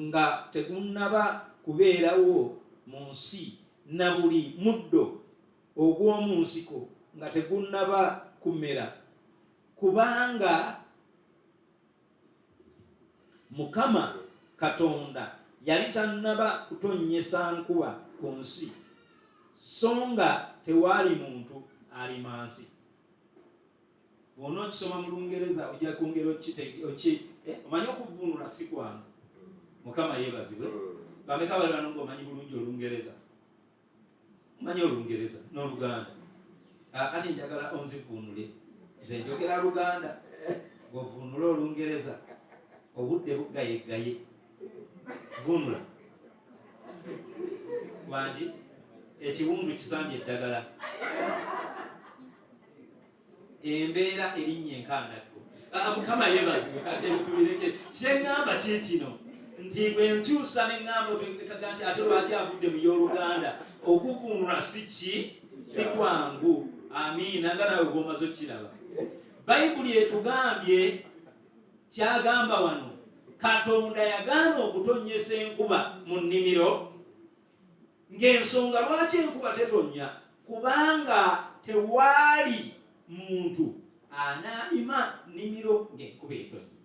nga tegunnaba kubeerawo mu nsi na buli muddo ogw'omu nsiko nga tegunnaba kumera kubanga Mukama Katonda yali tannaba kutonnyesa nkuba ku nsi so nga tewaali muntu alimansi bw'onookisoma mu Lungereza ojja kwongera omanyi okuvvuunula si kwangu Mukama yeebazibwe bameka bali bano ng'omanyi bulungi Olungereza omanyi Olungereza n'Oluganda kati njagala onzivuunule nze njogera Luganda bw'ovvuunula Olungereza obudde bugayegaye vunula wangi ekiwundu kisambye eddagala embeera erinnya enkandaggo Mukama yeebazibwe kati ebitubireke kyeŋŋamba kyekino nti bwe nkyusa neŋŋamba otekaga nti ate lwaki avudde mu y'Oluganda okuvunula si kwangu amiina nga nawe gw'omaze okkiraba Bayibuli etugambye kyagamba wano Katonda yagaana okutonnyesa enkuba mu nnimiro ng'ensonga lwaki enkuba tetonnya kubanga tewaali muntu anaalima nnimiro ng'enkuba etonnya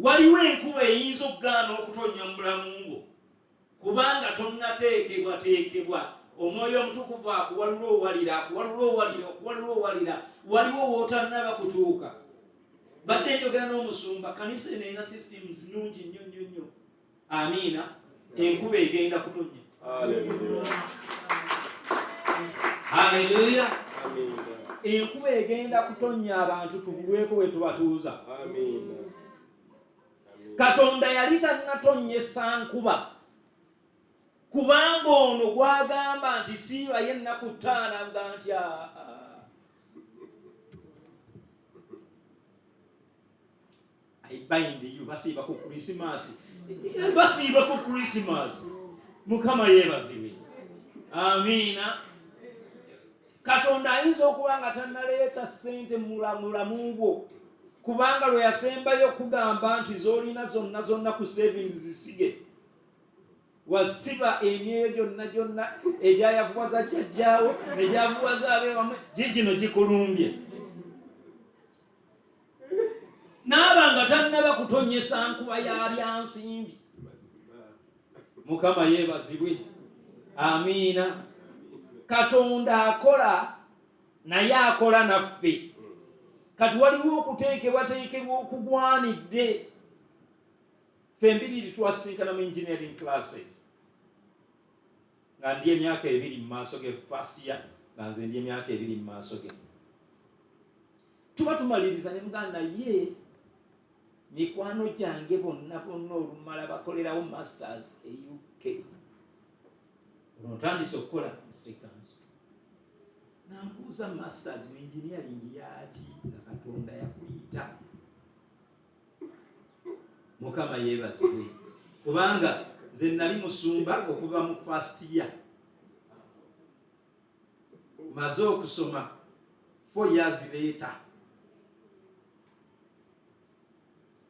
waliwo enkuba eyinza okugaana okutonnya mu bulamu bwo kubanga tonnateekebwateekebwa Omwoyo Omutukuvu akuwalula owalira waliwo wootannaba kutuuka badde njogera n'omusumba kanisa eno erina systems nnungi nnyo amiina enkuba egenda kutonnya haleluya enkuba egenda kutonnya abantu tubulweko we tubatuuza Katonda yali tannatonnyesa nkuba kubanga ono gwagamba nti siibayo ennaku 5 nga nti bayindiyo basiiba ku Krismasi Mukama yeebazibwe amiina Katonda ayinza okuba nga tannaleeta ssente mu bulamu bwo kubanga lwe yasembayo okugamba nti z'olina zonna ku savings zisige wasiba emyoyo gyonna egyayavuwaza jjajjaawo negyavuwaza abeewamwe gigino gikulumbye naaba nga tannaba kutonnyesa nkuba ya byansimbi Mukama yeebazibwe amiina Katonda akola naye akola naffe kati waliwo okuteekebwateekebwa okugwanidde ffe mbiriri twasisinkana mu engineering classes nga ndi emyaka 2 mu maaso ge first year nga nze ndi emyaka 2 mu maaso ge tuba tumaliriza ne muganda ye mikwano gyange bonna olumala bakolerawo masters e UK onotandise okukola mistake nambuuza masters mu engineering yaki nga Katonda yakuyita Mukama yeebazibwe kubanga nze nali musumba okuva mu first year maze okusoma 4 years later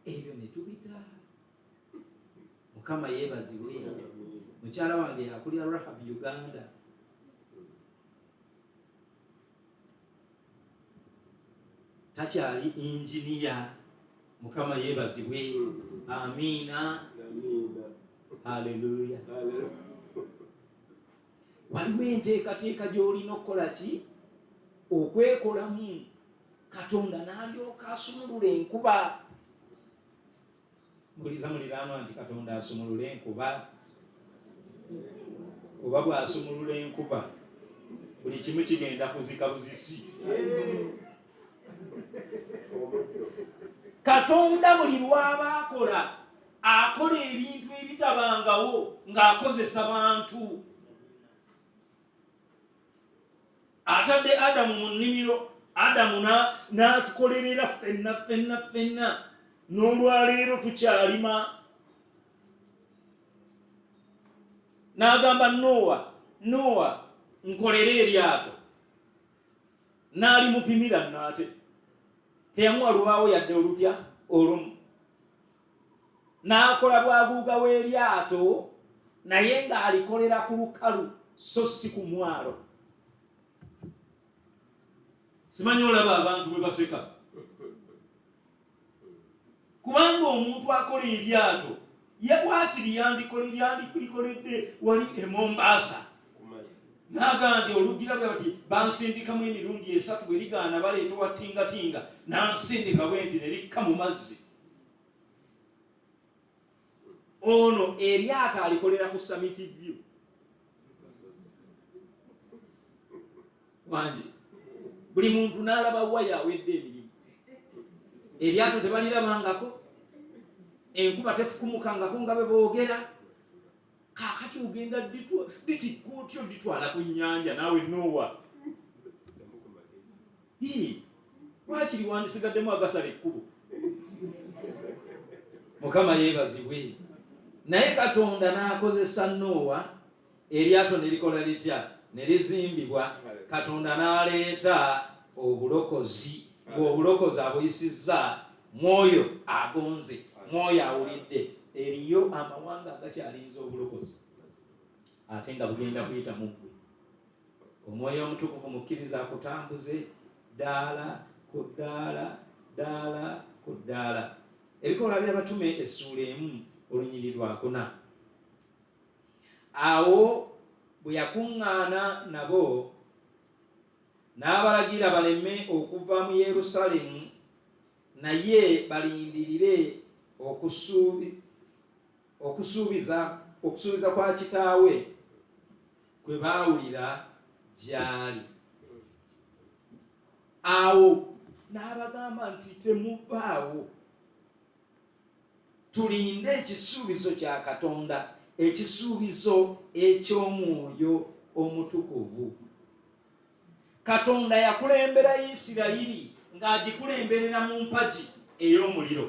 ebyo ne tubita Mukama yeebazibwe mukyala wange yakulira Rahab Uganda. Takyali injiniya. Mukama yeebazibwe. Amiina. Haleluya. Waliwo enteekateeka gy'olina okukola ki? Okwekolamu. Katonda n'alyoka asumulula enkuba. Muliza muliraanwa nti Katonda asumulula enkuba. Oba bw'asumulula enkuba buli kimu kigenda kuzika buzisi. Katonda buli lw'aba akola ebintu ebitabangawo ng'akozesa bantu. Atadde Adamu mu nnimiro, Adamu n'atukolerera ffenna n'olwaleero tukyalima. N'agamba Nowa nkolera eryato, n'alimupimira nnaate. Teyamuwa lubaawo yadde olutya olumu. N'akola bwaguuga w'eryato naye ng'alikolera ku lukalu so si ku mwalo. Simanyi olaba abantu bwe baseka. Kubanga omuntu akola eryato ye bwakiri yandikoledde wali e Mombasa. N'agamba nti olugira bwe bati bansindikamu emirundi 3 bwe ligaana baleeta wa tingatinga n'ansindika bwe nti ne likka mu mazzi. Ono eryato alikolera ku Summit View. Wangi buli muntu n'alaba waya awedde emirimu. Eryato tebalirabangako, enkuba tefukumukangako nga bwe boogera. Kaakati ogenda ditikka otyo ditwala ku nnyanja naawe Nowa. Lwakiri wandisigaddemu agasala ekkubo. Mukama yeebazibwe. Naye Katonda n'akozesa Nowa, eryato ne likola litya? Ne lizimbibwa. Katonda n'aleeta obulokozi. Ng'obulokozi abuyisizza Mwoyo agonze, Mwoyo awulidde. Eriyo amawanga agakyalinza obulokozi ate nga bugenda kuyita mu ggwe. Omwoyo Omutukuvu mukkiriza akutambuze ddaala ku ddaala, ddaala ku ddaala. Ebikolwa by'Abatume essuula 1 olunyiriri lwa 4. Awo bwe yakuŋŋaana nabo n'abalagira baleme okuva mu Yerusaalemu naye balindirire okusuubiza kwa kitaawe kwe baawulira gy'ali. Awo n'abagamba nti temuvaawo, tulinde ekisuubizo kya Katonda, ekisuubizo eky'Omwoyo Omutukuvu. Katonda yakulembera Isirayiri ng'agikulemberera mu mpagi ey'omuliro.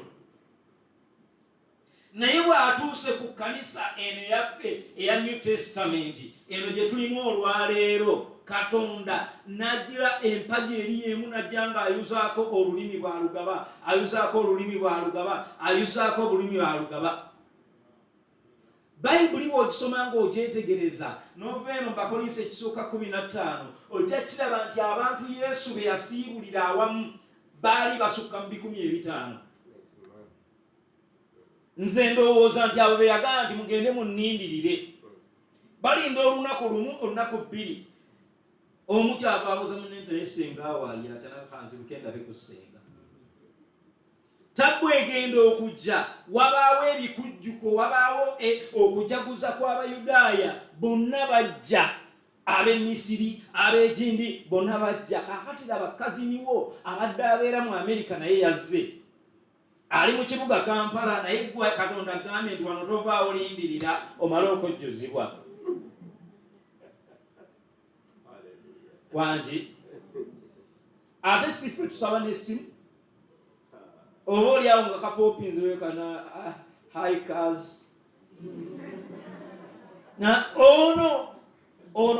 Naye bw'atuuse ku kkanisa eno yaffe eya New Testament eno gye tulimu olwaleero, Katonda n'agira empagi eri emu n'ajja ng'ayuzaako olulimi bwa lugaba, ayuzaako olulimi bwa lugaba, ayuzaako olulimi bwa lugaba. Bayibuli bw'ogisoma ng'ogyetegereza n'ova eno mu Bakolinso ekisooka 15 ojja kiraba nti abantu Yesu be yasiibulira awamu baali basukka mu 500. Nze ndowooza nti abo be yagamba nti mugende munnindirire balinda olunaku lumu, olunaku 2. Omu kyava abuuza munne naye senga awaali ate nakanzibuke ndabe ku senga. Tabbu egenda okujja, wabaawo ebikujjuko, wabaawo okujaguza kw'Abayudaaya, bonna bajja. Ab'Emisiri, ab'Egindi, bonna bajja. Kaakati laba kaziniwo abadde abeera mu Amerika naye yazze. Ali mu kibuga Kampala naye gwe Katonda agambye nti wano tovaawo lindirira omale okujjuzibwa. Wangi ate si ffe tusaba n'essimu. Oba oliawo nga kapopinzi wekana hikers. Na ono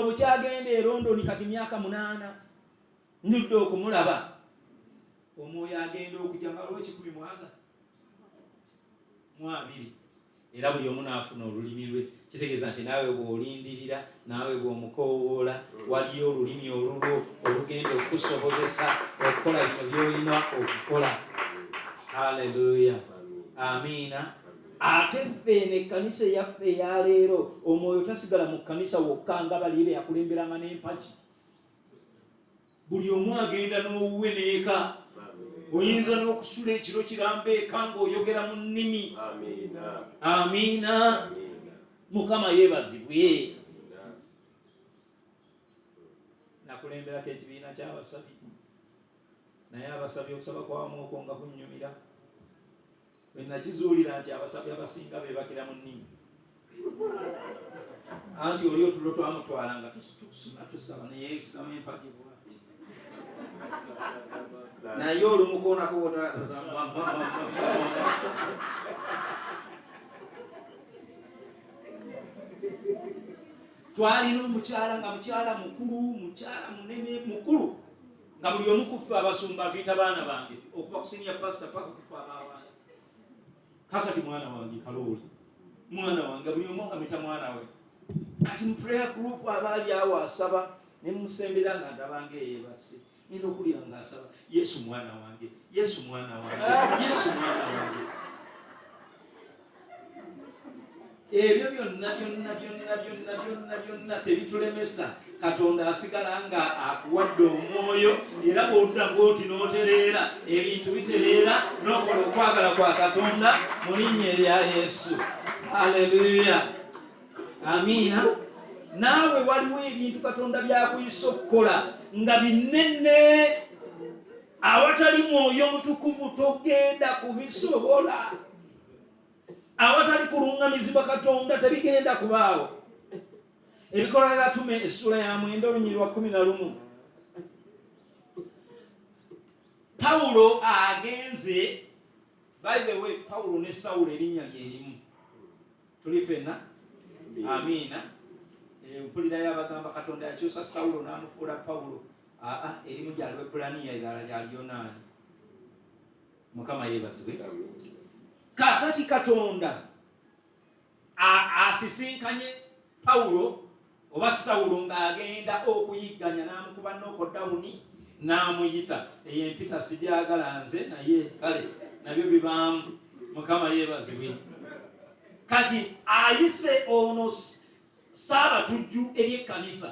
bukyagenda e London kati myaka 8 njudde okumulaba. Omwoyo agenda okujja nga lw'ekikumi 12. era buli omu n'afuna olulimi lwe. Kitegeeza nti naawe bw'olindirira, naawe bw'omukoowoola, waliyo olulimi olulwo olugenda okukusobozesa okukola bino by'olina okukola. Haleluya, amiina. Ate ffe n'ekkanisa eyaffe eyaleero, Omwoyo tasigala mu kkanisa wokka nga bali be yakulemberanga n'empagi. Buli omu agenda n'owuwe n'eka. Oyinza n'okusula ekiro kirambeeka ng'oyogera mu nnimi. Amiina. Mukama yeebazibwe. Nakulemberako ekibiina ky'abasabi, naye abasabi okusaba kwamu okwo nga kunnyumira. Bwe nakizuulira nti abasabi abasinga beebakira mu nnimi. Anti oli otulo twamutwala nga tukusula tusaba naye yeesikamu empagi bw'ati. Naye olumukoonako twalina omukyala nga mukyala mukulu, mukyala munene mukulu, nga buli omu ku ffe abasumba atuyita baana bange okuva ku senior pastor paka ku ffe abawansi. Kakati mwana wange Kalooli, mwana wange, buli omu nga mwita mwana we. Kati mu prayer group abaali awo asaba ne musembera nga ndabange yeebase. Eno okulira ng'asaba, Yesu mwana wange, Yesu mwana wange, Yesu mwana wange. Ebyo byonna tebitulemesa. Katonda asigala nga akuwadde omwoyo, era bw'odda bw'oti n'otereera, ebintu bitereera n'okola okwagala kwa Katonda mu linnya erya Yesu. Haleluya, amiina. Naawe waliwo ebintu Katonda by'akuyisa okukola nga binene, awatali Mwoyo Mutukuvu togenda kubisobola. Awatali kulungamizibwa Katonda tebigenda kubaawo. Ebikola bya Batume essula ya 9 olunyiri lwa 11. Pawulo agenze, by the way, Pawulo ne Sawulo erinnya lye limu. Tuli ffenna? Amiina. Mpulira y'abagamba Katonda yakyusa Sawulo n'amufuula Pawulo. Erimu lya Lwebbulaniya, erala lya Lyonaani. Mukama yeebazibwe. Kakati Katonda asisinkanye Pawulo oba Sawulo ng'agenda okuyigganya, n'amukuba nokodawuni n'amuyita. Empita sigyagala nze, naye kale nabyo bibaamu. Mukama yeebazibwe. Kati ayise ono Saabatujju ery'ekkanisa,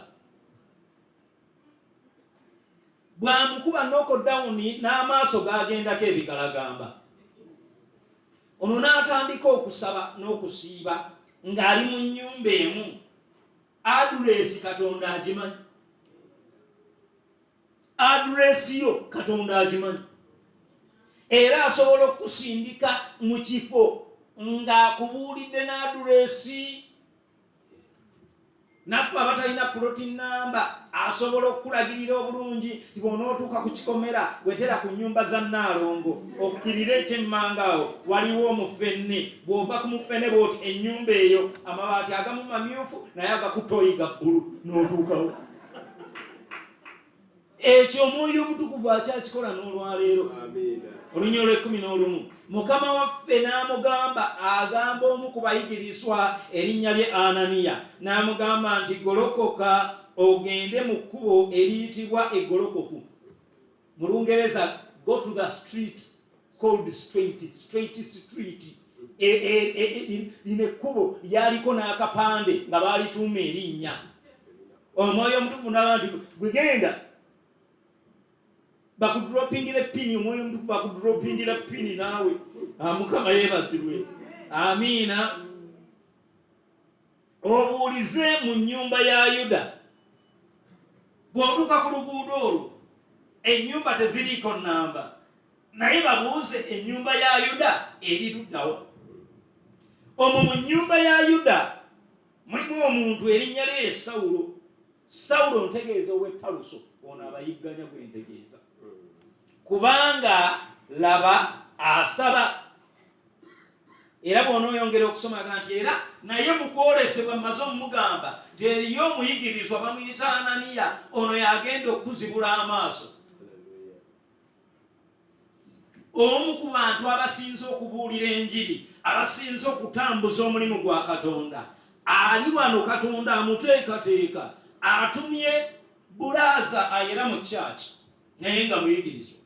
bw'amukuba nokodawuni n'amaaso g'agendako ebigalagamba. Ono n'atandika okusaba n'okusiiba ng'ali mu nnyumba emu. Adulesi Katonda agimanyi. Adulesi yo Katonda agimanyi. Era asobola okusindika mu kifo ng'akubuulidde n'adulesi. Naffe abatalina ploti namba asobola okukulagirira obulungi ti bw'onootuuka ku kikomera wetera ku nnyumba za Nnaalongo okkirira ekyemmangaawo waliwo omufenne. Bw'ova ku mufenne bw'oti ennyumba eyo amabaati agamu mamyufu naye agakutoyiga bbulu n'otuukawo. Ekyo Omwoyo Omutukuvu akyakikola n'olwaleero. Olunya olw'11 Mukama waffe n'amugamba, agamba omu ku bayigirizwa erinnya lye Ananiya, n'amugamba nti golokoka ogende mu kkubo eriyitibwa eggolokofu. Mu Lungereza, go to the street called straight street. Lino ekkubo lyaliko n'akapande nga baalituuma erinnya. Omwoyo Omutukuvu n'agamba nti gwegenda bakudropingira pini. Omwoyo Omutukuvu bakudropingira pini naawe. Mukama yeebazibwe. Amiina. Obuulize mu nnyumba ya Yuda. Bw'otuuka ku luguudo olwo ennyumba teziriiko nnamba, naye babuuze ennyumba ya Yuda eri luddawa. Omwo mu nnyumba ya Yuda mulimu omuntu erinnya lye Sawulo. Sawulo ntegeeza ow'ettaluso, ono abayigganya gwentegeeza. Kubanga laba asaba. Era bw'onooyongera okusoma nti era naye mu kwolesebwa mmaze omugamba nti eriyo omuyigirizwa bamuyita Ananiya, ono yagenda okuzibula amaaso. Omu ku bantu abasinze okubuulira enjiri abasinze okutambuza omulimu gwa Katonda. Ali wano Katonda amuteekateeka, atumye Bulaza ayera mu church naye nga muyigirizwa.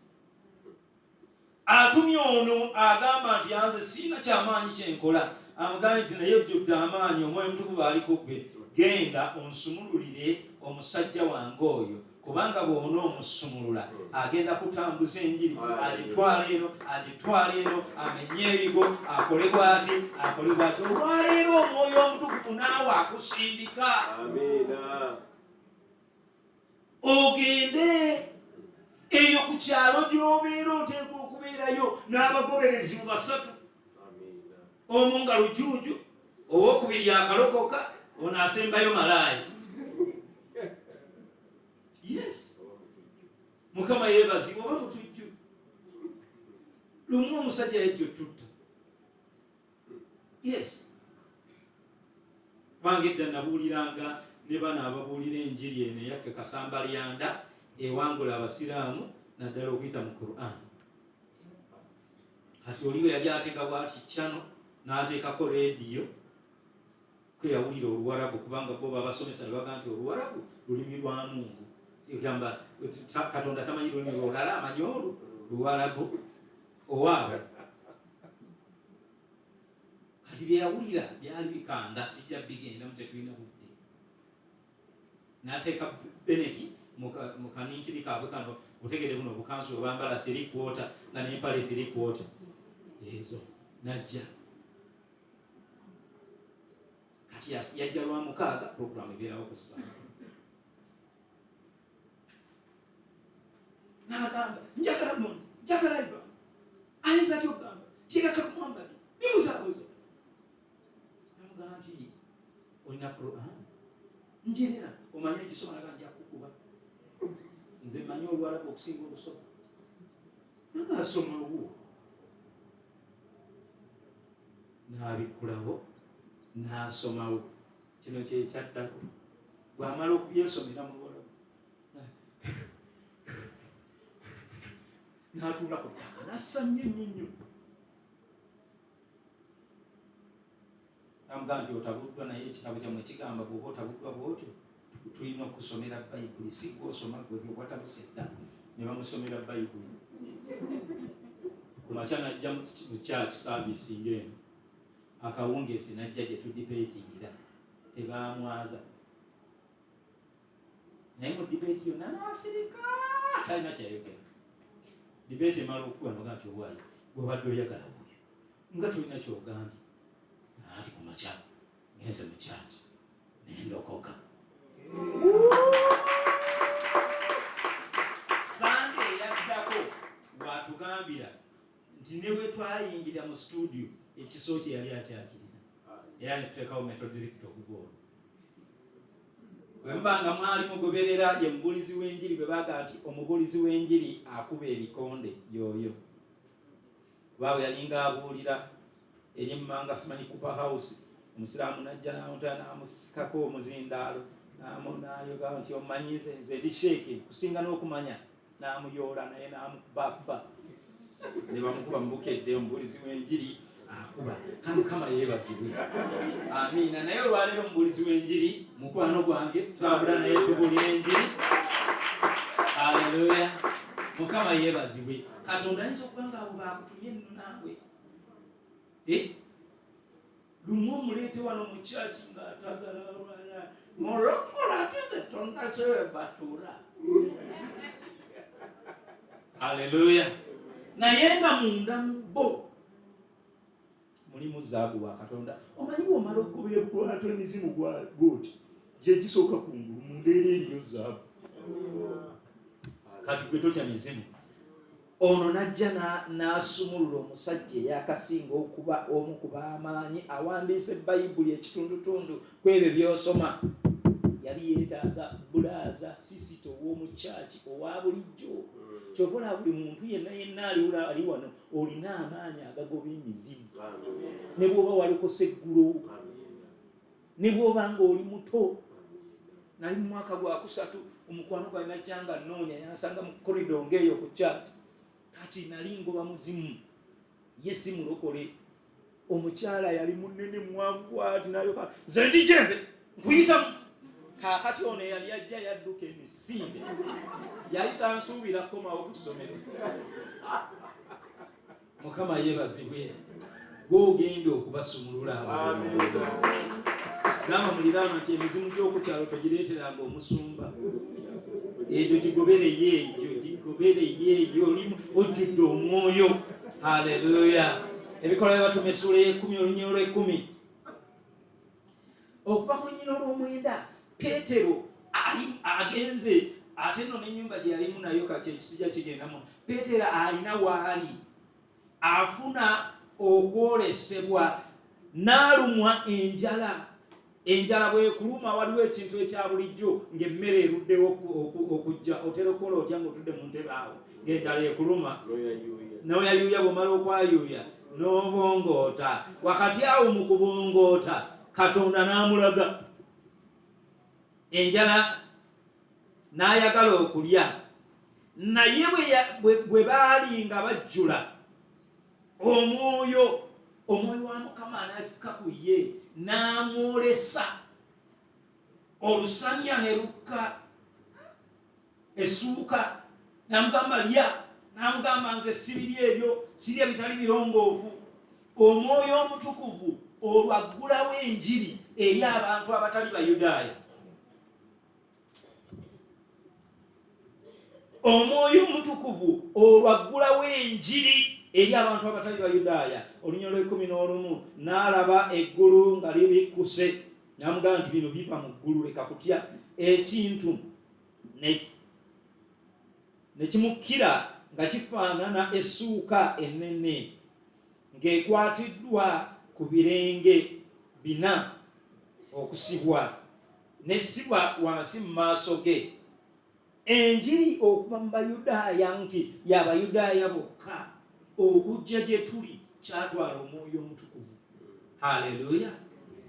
Atumye ono agamba nti anze sina kyamaanyi kyenkola, amugambye nti naye ojjudde amaanyi, Omwoyo Omutukuvu aliko ggwe, genda onsumululire omusajja wange oyo, kubanga bw'ona omusumulula agenda kutambuza enjiri, agitwala eno amenye ebigo, akole bw'ati. Olwaleero Omwoyo Omutukuvu naawe akusindika. Ogende eyo ku kyalo gy'obeera, oteekwa okubeerayo n'abagoberezi mu 3. Omu nga lujuuju, owokubiri akalokoka, ono asembayo malaaya. Yes. Mukama yeebazibwe oba mutujju. Lumu omusajja yajja otutta. Yes. Bange edda nabuuliranga ne bano ababuulira enjiri eno eyaffe Kasambalyanda ewangula abasiraamu naddala okuyita mu Quran. Kati oliwe yali ateeka bwati channel n'ateekako rediyo kweyawulira Oluwarabu, kubanga bo babasomesa ne baga nti Oluwarabu lulimi lwa Mungu. Yagamba Katonda tamanyi lulimi lwolala, amanyi Luwarabu owaabwe. Kati byeyawulira byali bikanda, sijja bigenda mu tetulina budde. N'ateeka Beneti mu kaninkiri kaabwe kano, otegede buno obukanzu obambala 3/4 nga n'empale 3/4 ezo najja. Kati yajja lwa 6 program ebeerawo ku ssaawa. N'agamba njagala Moni, njagala Ivan, ayinza atya okugamba njagala Muhammad, bibuzabuza. Namugamba nti olina Quran njerera, omanyi egisoma naga nja kukuba. Nze mmanyi Oluwarabu okusinga olusoma. N'asoma obwo n'abikkulawo n'asomawo. Kino kyekyaddako bw'amala okubyesomera mu Luwarabu n'atuula ku ttaka n'assa nnyo. Namugamba nti otabuddwa, naye ekitabo kyammwe kigamba bw'oba otabuddwa bw'otyo tulina okusomera Bayibuli, si gw'osoma gwe by'obwatabuse dda. Ne bamusomera Bayibuli. Ku makya n'ajja mu church service ng'eno, akawungeezi n'ajja gye tudibeetingira, tebaamwaza. Naye mu dibeeti yonna n'asirika, talina kyayogera. Dibeeti emala okukuba noga nti owaayi gw'obadde oyagala bwoyo nga tolina ky'ogambye. Ati ku makya ngenze mu church nendokoka. Sande yaddako bw'atugambira nti ne bwe twayingira mu studio ekiso kye yali akyakirina, era ne tuteekawo metro director okuva olwo. Bwe mbanga mwali mugoberera ye mubulizi w'enjiri bwe baga nti omubulizi w'enjiri akuba ebikonde yooyo. Baawe yalinga abuulira eri mmanga simanyi Cooper House, omusiraamu najja n'amusikako omuzindaalo n'ayoga nti omanyi nze ndi sheeke kusinga n'okumanya, n'amuyoola naye n'amukuba. Ne bamukuba mubukedde omubulizi w'enjiri akuba. Mukama yeebazibwe. Amiina. Naye olwaleero omubulizi w'enjiri mukwano gwange tulabula naye tubuulira enjiri. Haleluya. Mukama yeebazibwe. Katonda ayinza okuba nga abo baakutumye nno naawe. Lumu omuleete wano mu church ng'atagala olwala mulokola ate Tonda kyebatuula. Haleluya. Naye nga munda mu bo mulimu zaabu wa Katonda. Omanyi bw'omala okugobera bw'atyo emizimu gw'oti gye gisooka kungulu munda era eriyo zaabu. Kati gwe totya mizimu. Ono najja n'asumulula omusajja eyakasinga okuba omu ku b'amaanyi awandiise Bayibuli ekitundutundu ku ebyo by'osoma. Yali yeetaaga Bulaza Sisito ow'omu church owa bulijjo. Kyova buli muntu yenna ali wano olina amaanyi agagoba emizimu. Ne bw'oba waliko seggulo, ne bw'oba ng'oli muto. Nali mu mwaka gwa 3 omukwano gwange najja nga nnoonya, yansanga mu korido ng'eyo ku church. Kati nali ngoba muzimu, ye si mulokole. omukyala yali munene mwavu bwati nalyoka nze ndi jembe nkuyitamu. Kaakati ono yali ajja yadduka emisinde yali tansuubira kukomawo ku ssomero. Mukama yeebazibwe gw'ogenda okubasumulula nama muliraano nti emizimu gy'okukyalo togireeteranga omusumba. Egyo gigobereyeeyo olimu ojjudde omwoyo. Haleluya. Ebikola by'Abatume essuula y'ekumi olunyiro lw'ekumi okuva ku nnyina olw'omwenda. Peetero agenze ate nno n'ennyumba gye yalimu nayo kati ekisija kigendamu. Peetero alina waali afuna okwolesebwa n'alumwa enjala. Enjala bwekuluma waliwo ekintu ekya bulijjo ng'emmere eruddewo okujja otera okukola otya ng'otudde mu ntebe awo ng'enjala ekuluma n'oyayuuya bw'omala okwayuuya n'obongoota. Wakati awo mu kubongoota Katonda n'amulaga enjala n'ayagala okulya. Naye bwe baali nga bajjula omwoyo wa Mukama n'akka ku ye n'amwolesa. Olusaniya ne lukka essuuka n'amugamba lya. N'amugamba nze sibiri ebyo, sirya bitali birongoofu. Omwoyo Omutukuvu olwo aggulawo enjiri eri abantu abatali Bayudaaya. Omwoyo Omutukuvu olwo aggulawo enjiri eri abantu abatali Bayudaaya. Olunyiro lw'11 n'alaba eggulu nga libikkuse n'amugamba nti bino biva mu ggulu, leka kutya. Ekintu ne kimukkira nga kifaanana essuuka ennene ng'ekwatiddwa ku birenge 4 okusibwa n'essibwa wansi mu maaso ge. Enjiri okuva mu Bayudaaya nti y'Abayudaaya bokka okujja gye tuli kyatwala Omwoyo Omutukuvu. Haleluya.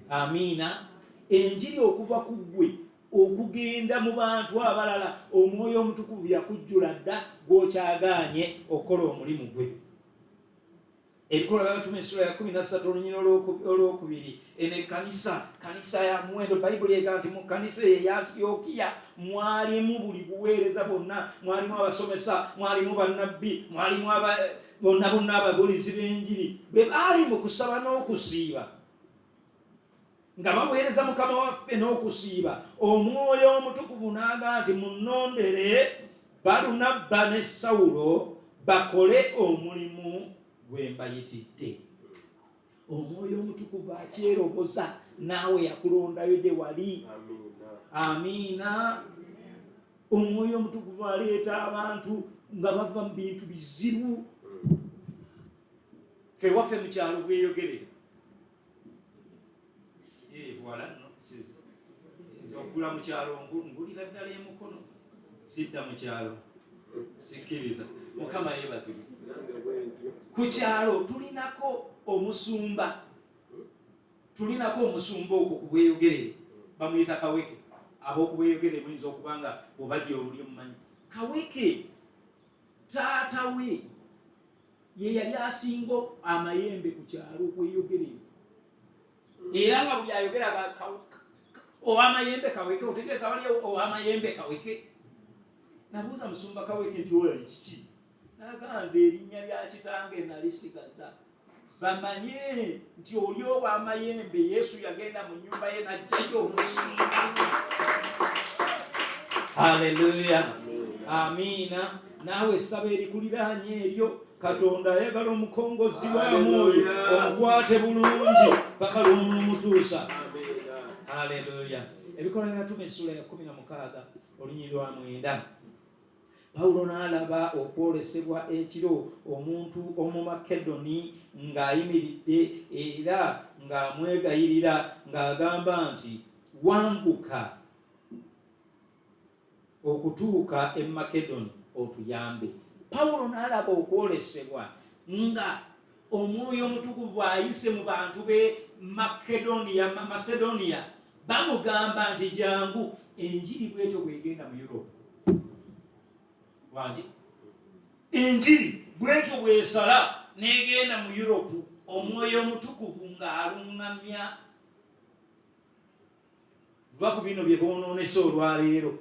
Amiina. Enjiri okuva ku ggwe okugenda mu bantu abalala Omwoyo Omutukuvu yakujjula dda gw'okyagaanye okukola omulimu gwe. Ebikola by'Abatume essuula ya 13 olunyiro olwokubiri. Eno kanisa ya muwendo. Bayibuli egamba nti mu kanisa eya Antiyokiya mwalimu buli buweereza bwonna, mwalimu abasomesa, mwalimu bannabbi, mwalimu bonna ababulizi b'enjiri. Bwe baali mu kusaba n'okusiiba nga baweereza Mukama waffe n'okusiiba, Omwoyo Omutukuvu n'agamba nti munnondere Balunabba ne Sawulo bakole omulimu gwe mbayitidde. Omwoyo Omutukuvu akyeroboza naawe yakulondayo gye wali. Amiina. Omwoyo Omutukuvu aleeta abantu nga bava mu bintu bizibu. Ffe waffe mu kyalo bweyogerera wala no okugula mu kyalo ngulira ddala emukono sidda mu kyalo sikkiriza. Mukama yeebazibwe. Ku kyalo tulinako omusumba okwo ku bweyogerere bamuyita Kaweke. Ab'okubweyogerere buyinza okuba nga bw'obajja oluli omumanyi. Kaweke taata we ye yali asinga amayembe ku kyalo okweyogerere. Era nga buli ayogera ow'amayembe Kaweke, otegeeza wali ow'amayembe Kaweke. Nabuuza musumba Kaweke nti oyo kiki? N'aganza erinnya lya kitange nalisigaza. Bamanye nti oli ow'amayembe Yesu yagenda mu nnyumba ye n'aggyayo omusumba. Haleluya. Amiina. Naawe essaba erikuliraanye eryo. Katonda ayagala omukongozi wa mwoyo omukwate bulungi paka lw'onoomutuusa. Haleluya. Ebikola by'Abatume essuula ya 16 olunyiri lwa 9. Pawulo n'alaba okwolesebwa ekiro omuntu Omumakedoni ng'ayimiridde era ng'amwegayirira ng'agamba nti wambuka okutuuka e Makedoni otuyambe. Pawulo n'alaba okwolesebwa nga Omwoyo Omutukuvu ayise mu bantu b'e Macedonia bamugamba nti jangu enjiri bwetyo bwegenda mu Europe. Wangi enjiri bwetyo bwesala n'egenda mu Europe Omwoyo Omutukuvu ng'aluŋŋamya va ku bino bye boonoonesa olwaleero,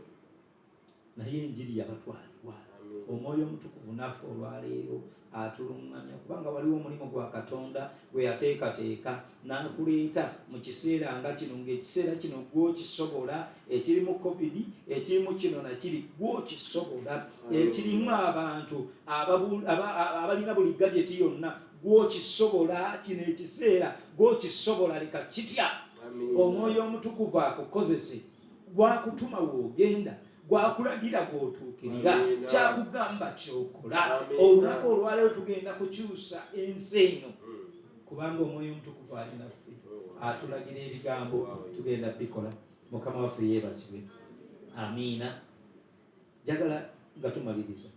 naye enjiri yabatwalibwa. Omwoyo Omutukuvu naffe olwaleero atuluŋŋamya, kubanga waliwo omulimu gwa Katonda gwe yateekateeka n'akuleeta mu kiseera nga kino, ng'ekiseera kino gwokisobola, ekirimu COVID, ekirimu kino nakiri gwokisobola, ekirimu abantu abalina buli gadgeti yonna gwokisobola, kino ekiseera gwokisobola, leka kitya. Omwoyo Omutukuvu akukozese, gwakutuma woogenda, gwakulagira gw'otuukirira, kyakugamba kyokola. Olunaku olwaleero tugenda kukyusa ensi eno, kubanga Omwoyo Omutukuvu ali naffe, atulagira ebigambo, tugenda bikola. Mukama waffe yeebazibwe. Amiina. Njagala nga tumaliriza,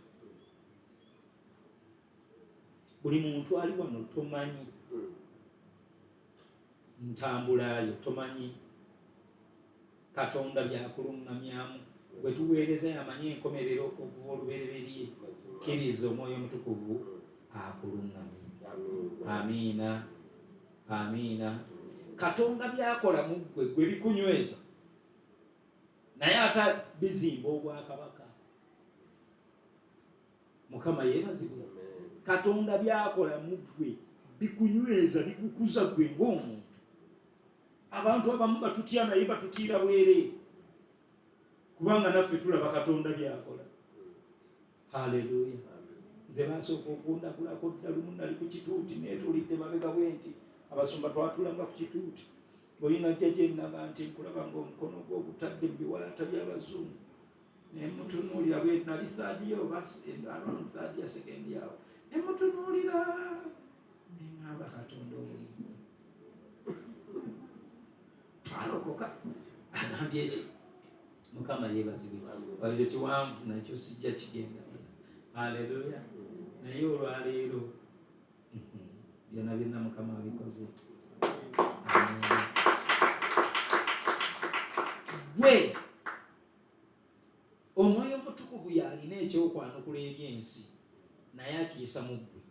buli muntu ali wano tomanyi ntambulayo, tomanyi Katonda byakuluŋŋamyamu. Bwe tuweereza yamanyi enkomerero okuva olubereberye. Kkiriza Omwoyo Omutukuvu akuluŋŋamye. Amiina. Amiina. Katonda byakola mu gwe bikunyweza, naye ate bizimba obwakabaka. Mukama yeebazibwe. Katonda byakola mu gwe bikunyweza, bikukuza gwe ng'omuntu. Abantu abamu batutya naye batutiira bwereere, kubanga naffe tulaba Katonda byakola. Haleluya. Nze baasooka okundakulako dda lumu nali ku kituuti neetulidde mabega bwenti, abasumba twatulanga ku kituuti. Olina jja gye naga nti nkulaba ng'omukono gwo ogutadde mu biwalaata by'Abazungu. Ne mutunuulira bwe nali third year oba around third year second year. Ne mutunuulira ne ŋŋamba Katonda omulimu. Twalokoka. Agambye ki? Mukama yeebazibwe. Ekyo kiwanvu nakyo sijja kigenda. Haleluya. Naye olwaleero byonna byonna Mukama abikoze. Gwe Omwoyo Omutukuvu yalina ekyokwanukula ebyensi, naye akiyisa mu ggwe.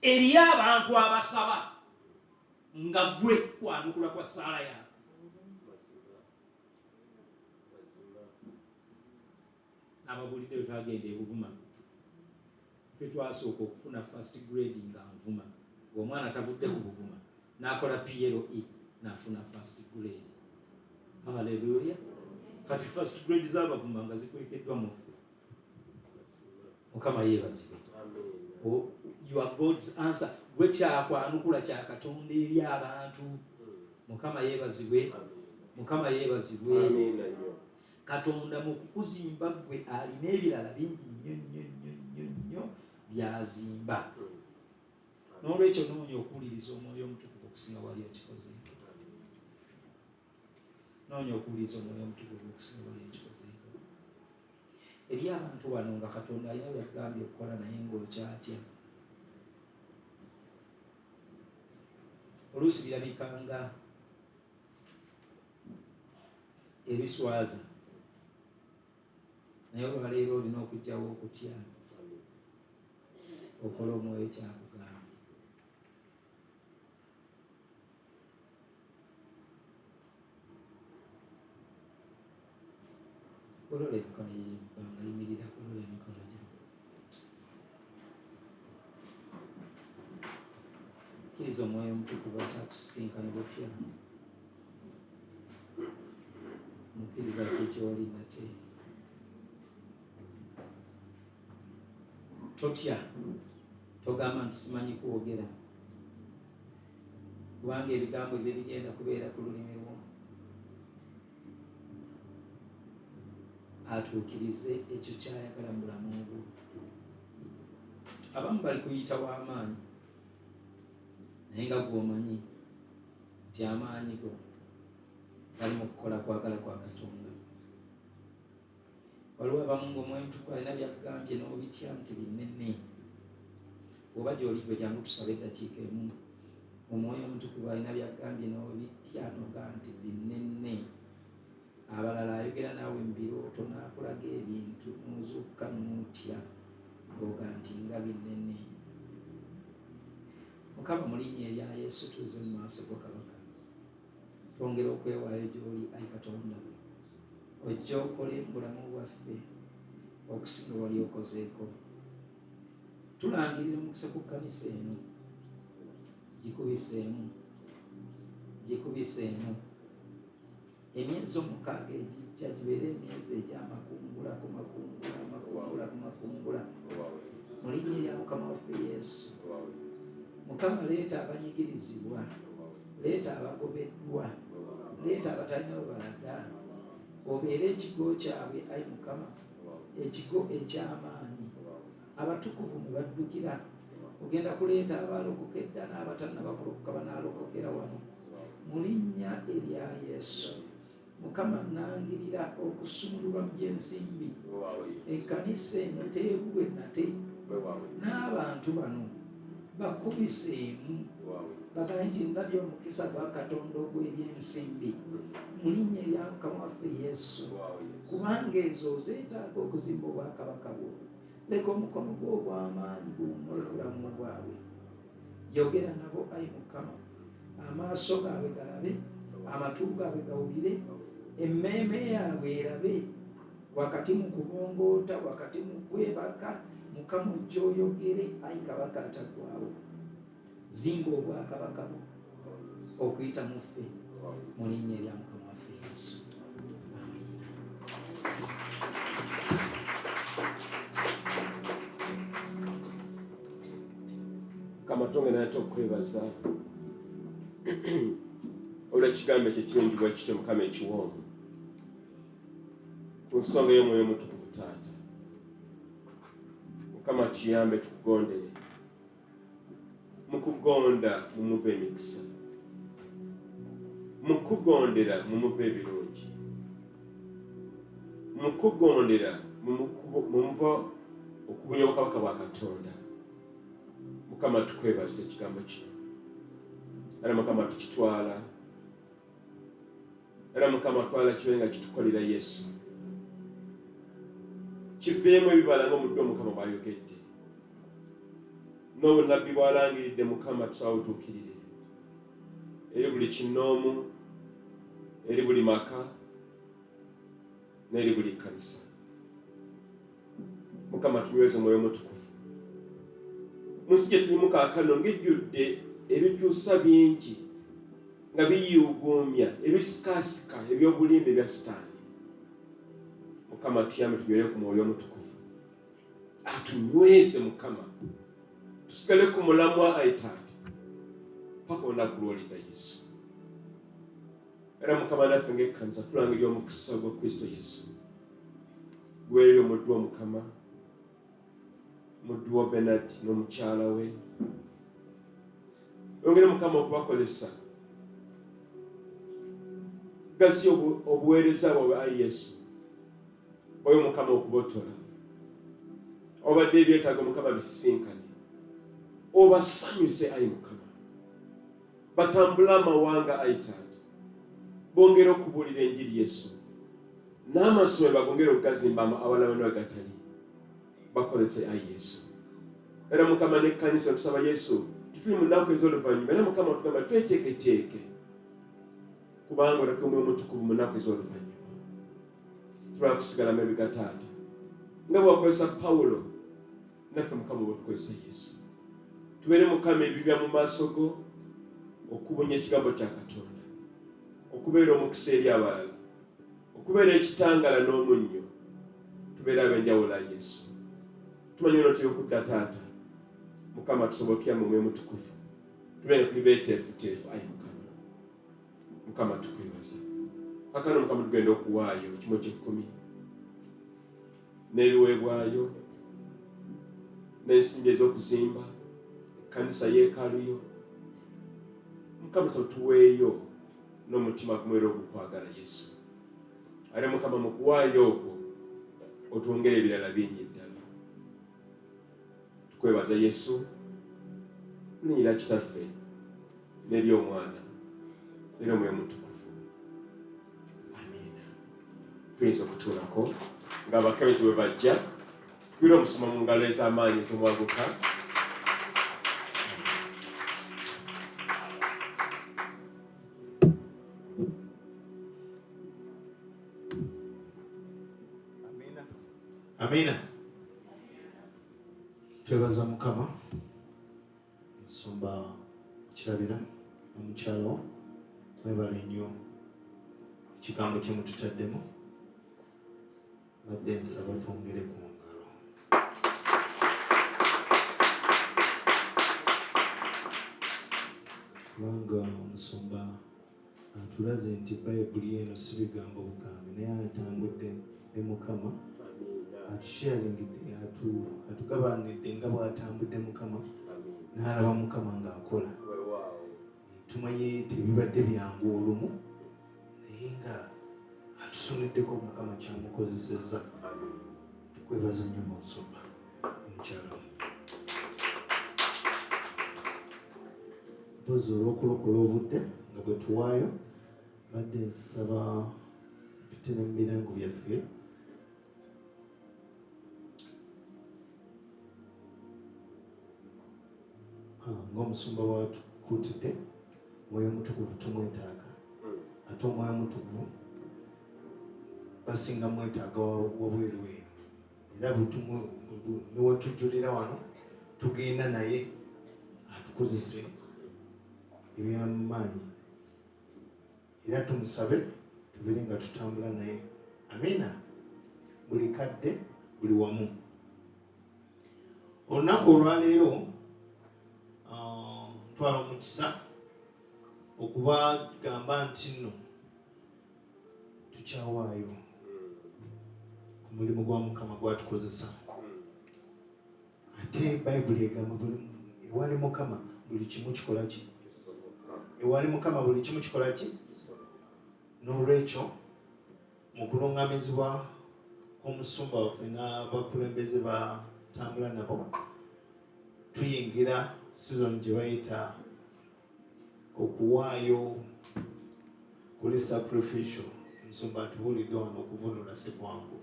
Eriyo abantu abasaba nga gwe kwanukula kwa ssaala yaabwe. Ababulidde bwe twagenda e Buvuma, ffe twasooka okufuna first grade nga Nvuma. Omwana tavudde ku Buvuma n'akola PLE n'afuna first grade. Haleluya. Kati first grade z'Abavuma nga zikwekeddwa mu ffe. Mukama yeebazibwe. Your God's answer. Gwe kyakwanukula kya Katonda eri abantu. Mukama yeebazibwe. Mukama yeebazibwe. Katonda mu kukuzimba gwe alina ebirala bingi nnyo byazimba. N'olwekyo noonya okuwuliriza Omwoyo Omutukuvu okusinga wali okikoze. Noonya okuwuliriza Omwoyo Omutukuvu okusinga wali okikoze. Eri abantu wano nga Katonda alina byagambye okukola naye ng'okyatya. Oluusi birabikanga ebiswaza, naye olwaleero olina okugyawo okutya, okola Omwoyo kyakugambye. Kulola emikono gy'ebbanga yimirira, kulola emikono gyo. Kkiriza Omwoyo Omutukuvu akyakusisinkana bupya. Mukkiriza kye ky'oli nate. Totya, togamba nti simanyi kwogera, kubanga ebigambo bye bigenda kubeera ku lulimi lwo. Atuukirize ekyo ky'ayagala mu bulamu bwo. Abamu bali kuyita w'amaanyi, naye nga gw'omanyi nti amaanyi go bali mu kukola kwagala kwa Katonda. Waliwo abamu ng'Omwoyo Omutukuvu alina byagambye n'obitya nti binnene. Oba gy'oli gwe jangu tusabe eddakiika emu. Omwoyo Omutukuvu alina byagambye n'obitya n'ogaa nti binnene. Abalala ayogera naawe mu birooto n'akulaga ebintu n'ozuukuka n'otya ng'ogaa nti nga binnene. Mukama mu linnya erya Yesu tuze mu maaso go Kabaka. Twongera okwewaayo gy'oli Ayi Katonda. Ojja okole mu bulamu bwaffe okusinga wali okozeeko. Tulangirira omukisa ku kkanisa eno. Gikubiseemu. Emyezi 6 egijja gibeere emyezi egy'amakungula ku makungula. Mu linnya erya Mukama waffe Yesu. Mukama leeta abanyigirizibwa, leeta abagobeddwa, leeta abatalina we balaga. Obeere ekigo kyabwe Ayi Mukama, ekigo eky'amaanyi. Abatukuvu mwe baddukira, ogenda kuleeta abalokoka edda n'abatannaba kulokoka banaalokokera wano. Mu linnya erya Yesu. Mukama nangirira okusumululwa mu by'ensimbi. Ekkanisa eno teebwe nate. N'abantu bano bakubiseemu. Bagamba nti ndabye omukisa gwa Katonda ogw'ebyensimbi. Mu linnya erya Mukama waffe Yesu. Kubanga ezo zeetaaga okuzimba obwakabaka bwo. Leka omukono gwo ogw'amaanyi guwummule ku bulamu bwabwe. Yogera nabo Ayi Mukama. Amaaso gaabwe galabe, amatu gaabwe gawulire, emmeeme yaabwe erabe. Wakati mu kubongoota, wakati mu kwebaka, Mukama ojja oyogere Ayi Kabaka ataggwaawo. Zimba obwakabaka bwo okuyita mu ffe mu linnya erya Mukama waffe Yesu. Amiina. Kamatonge nate okwebaza olw'ekigambo ekyo kirungi bwe kityo Mukama ekiwoomu ku nsonga y'Omwoyo Omutukuvu Taata. Mukama tuyambe tukugondere. Mu kugonda mumuva emikisa, mu kugondera mumuva ebirungi, mu kugondera mumuva okubunya obukabaka bwa Katonda. Mukama tukwebaza ekigambo kino. Era Mukama tukitwala. Era Mukama twala kibe nga kitukolera Yesu. Kiveemu ebibala ng'omuddo Mukama bw'ayogedde. N'obunabbi bwalangiridde Mukama tusaba butuukirire. Eri buli kinoomu, eri buli maka, n'eri buli kkanisa. Mukama tunyweze Omwoyo Omutukuvu. Munsi gye tulimu kaakano ng'ejjudde ebikyusa bingi nga biyuuguumya, ebisikaasika eby'obulimba ebya Sitaani. Mukama tuyambe tunywere ku Mwoyo Omutukuvu. Atunyweze Mukama. Tusigale ku mulamwa Ayi Taata paka olunaku lw'olidda Yesu. Era Mukama naffe ng'ekkanisa tulangirira omukisa gwa Kristo Yesu. Guweerere omuddu wa Mukama, muddu wa Bernard n'omukyala we. Yongere Mukama okubakozesa. Gazi obuweereza bwabwe Ayi Yesu. Oyo Mukama okubotola. Obadde ebyetaago Mukama bisisinkane. Obasanyuse Ayi Mukama. Batambula amawanga Ayi Taata. Bongera okubuulira enjiri Yesu. N'amasomero bagongera okugazimba awalala bano agatali. Bakolese Ayi Yesu. Era Mukama n'ekkanisa tusaba Yesu. Tufuli mu nnaku ez'oluvannyuma. Era Mukama otugamba tweteeketeeke. Kubanga oleke Omwoyo Omutukuvu mu nnaku ez'oluvannyuma. Tulaba kusigalamu ebiga Taata. Nga bw'akozesa Pawulo, naffe Mukama bw'otukozesa Yesu. Tubeere Mukama ebibya mu maaso go, okubunya ekigambo kya Katonda, okubeera omukisa eri abalala, okubeera ekitangala n'omunnyo, tubeere ab'enjawulo Yesu. Tumanyi onotera okudda Taata. Mukama tusobola okuyamba Omwoyo Omutukuvu. Tubeere tuli beeteefuteefu Ayi Mukama. Mukama tukwebaza. Kakano Mukama tugenda okuwaayo ekimu ky'ekkumi n'ebiweebwayo n'ensimbi ez'okuzimba ekkanisa yeekaalu yo. Mukama tuweeyo n'omutima gumwera ogukwagala Yesu. Ate Mukama mu kuwaayo okwo otwongere ebirala bingi ddala. Tukwebaza Yesu n'erinnya Kitaffe n'ery'Omwana n'ery'Omwoyo Omutukuvu. Amiina. Tuyinza okutuulako ng'abakebezi bwe bajja tukwire omusoma mu ngalo ez'amaanyi ez'omwaguka. Amina. Twebaza Mukama. Nsumba Kirabira omukyalo mwebale nnyo ekigambo kye mututaddemu badde nsaba twongere ku ngalo. Kubanga omusumba atulaze nti bayibuli eno si bigambo bugambi naye atambudde ne Mukama atusharingidde atugabanidde nga bw'atambudde Mukama n'alaba Mukama ng'akola. Tumanye tebibadde byangu olumu naye nga atusunuddeko Mukama kyamukozesezza. Tukwebaza nnyo mu nsumba omukyalo. Mpozi olw'okulokola obudde nga bwe tuwaayo badde nsaba mpite ne mu birango byaffe ng'omusumba watukuutidde Omwoyo Omutukuvu tumwetaaga ate Omwoyo Omutukuvu basinga mwetaaga wabweru eyo era newatujulira wano tugenda naye atukozese ebyamaanyi era tumusabe tubeere nga tutambula naye. Amina. Buli kadde buli wamu. Olunaku olwaleero twala omukisa okubagamba nti nno tukyawaayo ku mulimu gwa Mukama gwatukozesa. Ate bayibuli egamba ewali Mukama buli kimu kikola ki? Ewali Mukama buli kimu kikola ki? N'olwekyo mu kulungamizibwa kw'omusumba waffe n'abakulembeze batambula nabo tuyingira season gye bayita okuwaayo kuli sacrificial. Omusumba atubuulidde wano okuvunula si kwangu.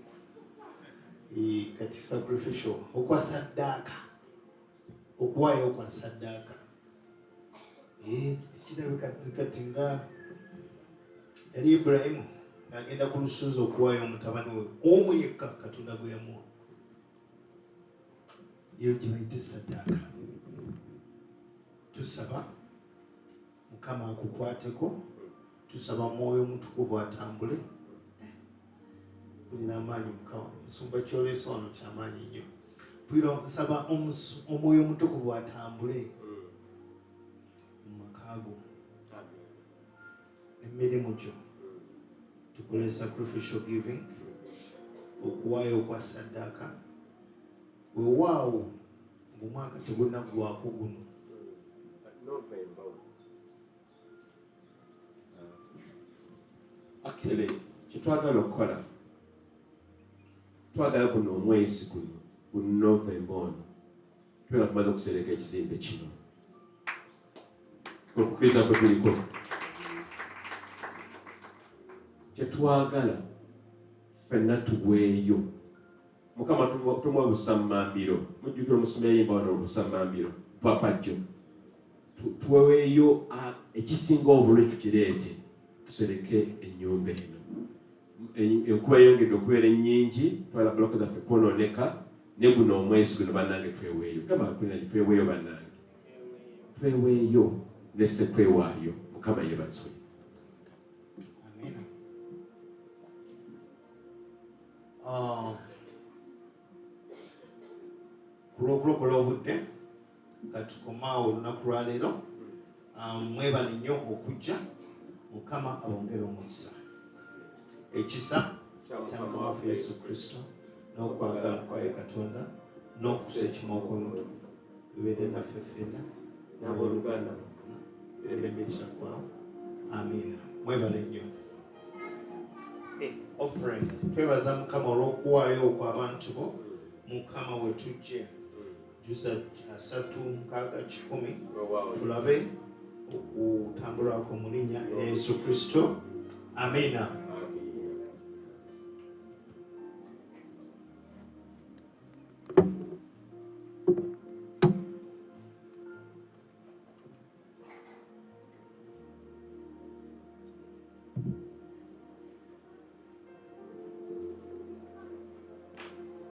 Kati sacrificial okwa saddaaka, okuwaayo okwa saddaaka. Kirabika kati nga yali Ibulayimu ng'agenda ku lusozi okuwaayo omutabani we omu yekka Katonda gwe yamuwa. Eyo gye bayita saddaaka. Tusaba Mukama akukwateko, tusaba Omwoyo Omutukuvu atambule. Tulina amaanyi Mukama, omusumba kyoleese wano kyamaanyi nnyo. Pwiro nsaba Omwoyo Omutukuvu atambule mu makaago n'emirimu gyo. Tukole sacrificial giving, okuwaayo okwa saddaaka. Weewaawo ng'omwaka tegunnaggwaako guno. Actually, kyetwagala okukola twagala guno omwezi guno ku November ono tubera tumaze okusereka ekizimbe kino okukiriza kwe tuliko. Kyetwagala ffenna tuweeyo Mukama tumuwa busammambiro. Mujjukira omusomi yayimba wano obusammambiro Papa Jjo. Tuweeyo ekisinga obulwe tukireete tusereke ennyumba eno. Enkuba yongedde okubeera ennyingi, twala buloko zaffe kwonooneka, ne guno omwezi guno bannange tweweeyo. Gamba kulina tweweeyo bannange. Tweweeyo ne ssekwewaayo. Mukama yeebazwe. Amina. Ku lw'okulokola obudde nga tukomaawo olunaku lwaleero, mwebale nnyo okujja. Mukama abongere omukisa. Ekisa kya Mukama waffe Yesu Kristo n'okwagala kwa Katonda n'okusa ekima okw'Omutukuvu bibeere naffe ffenna n'abooluganda bonna emirembe ekyaggwaawo. Amiina. Mwebale nnyo. Offering. Twebaza Mukama olw'okuwaayo okw'abantu bo. Mukama we tujje jusa 3:6 tulabe okutambula ku mu linnya Yesu Kristo. Amiina.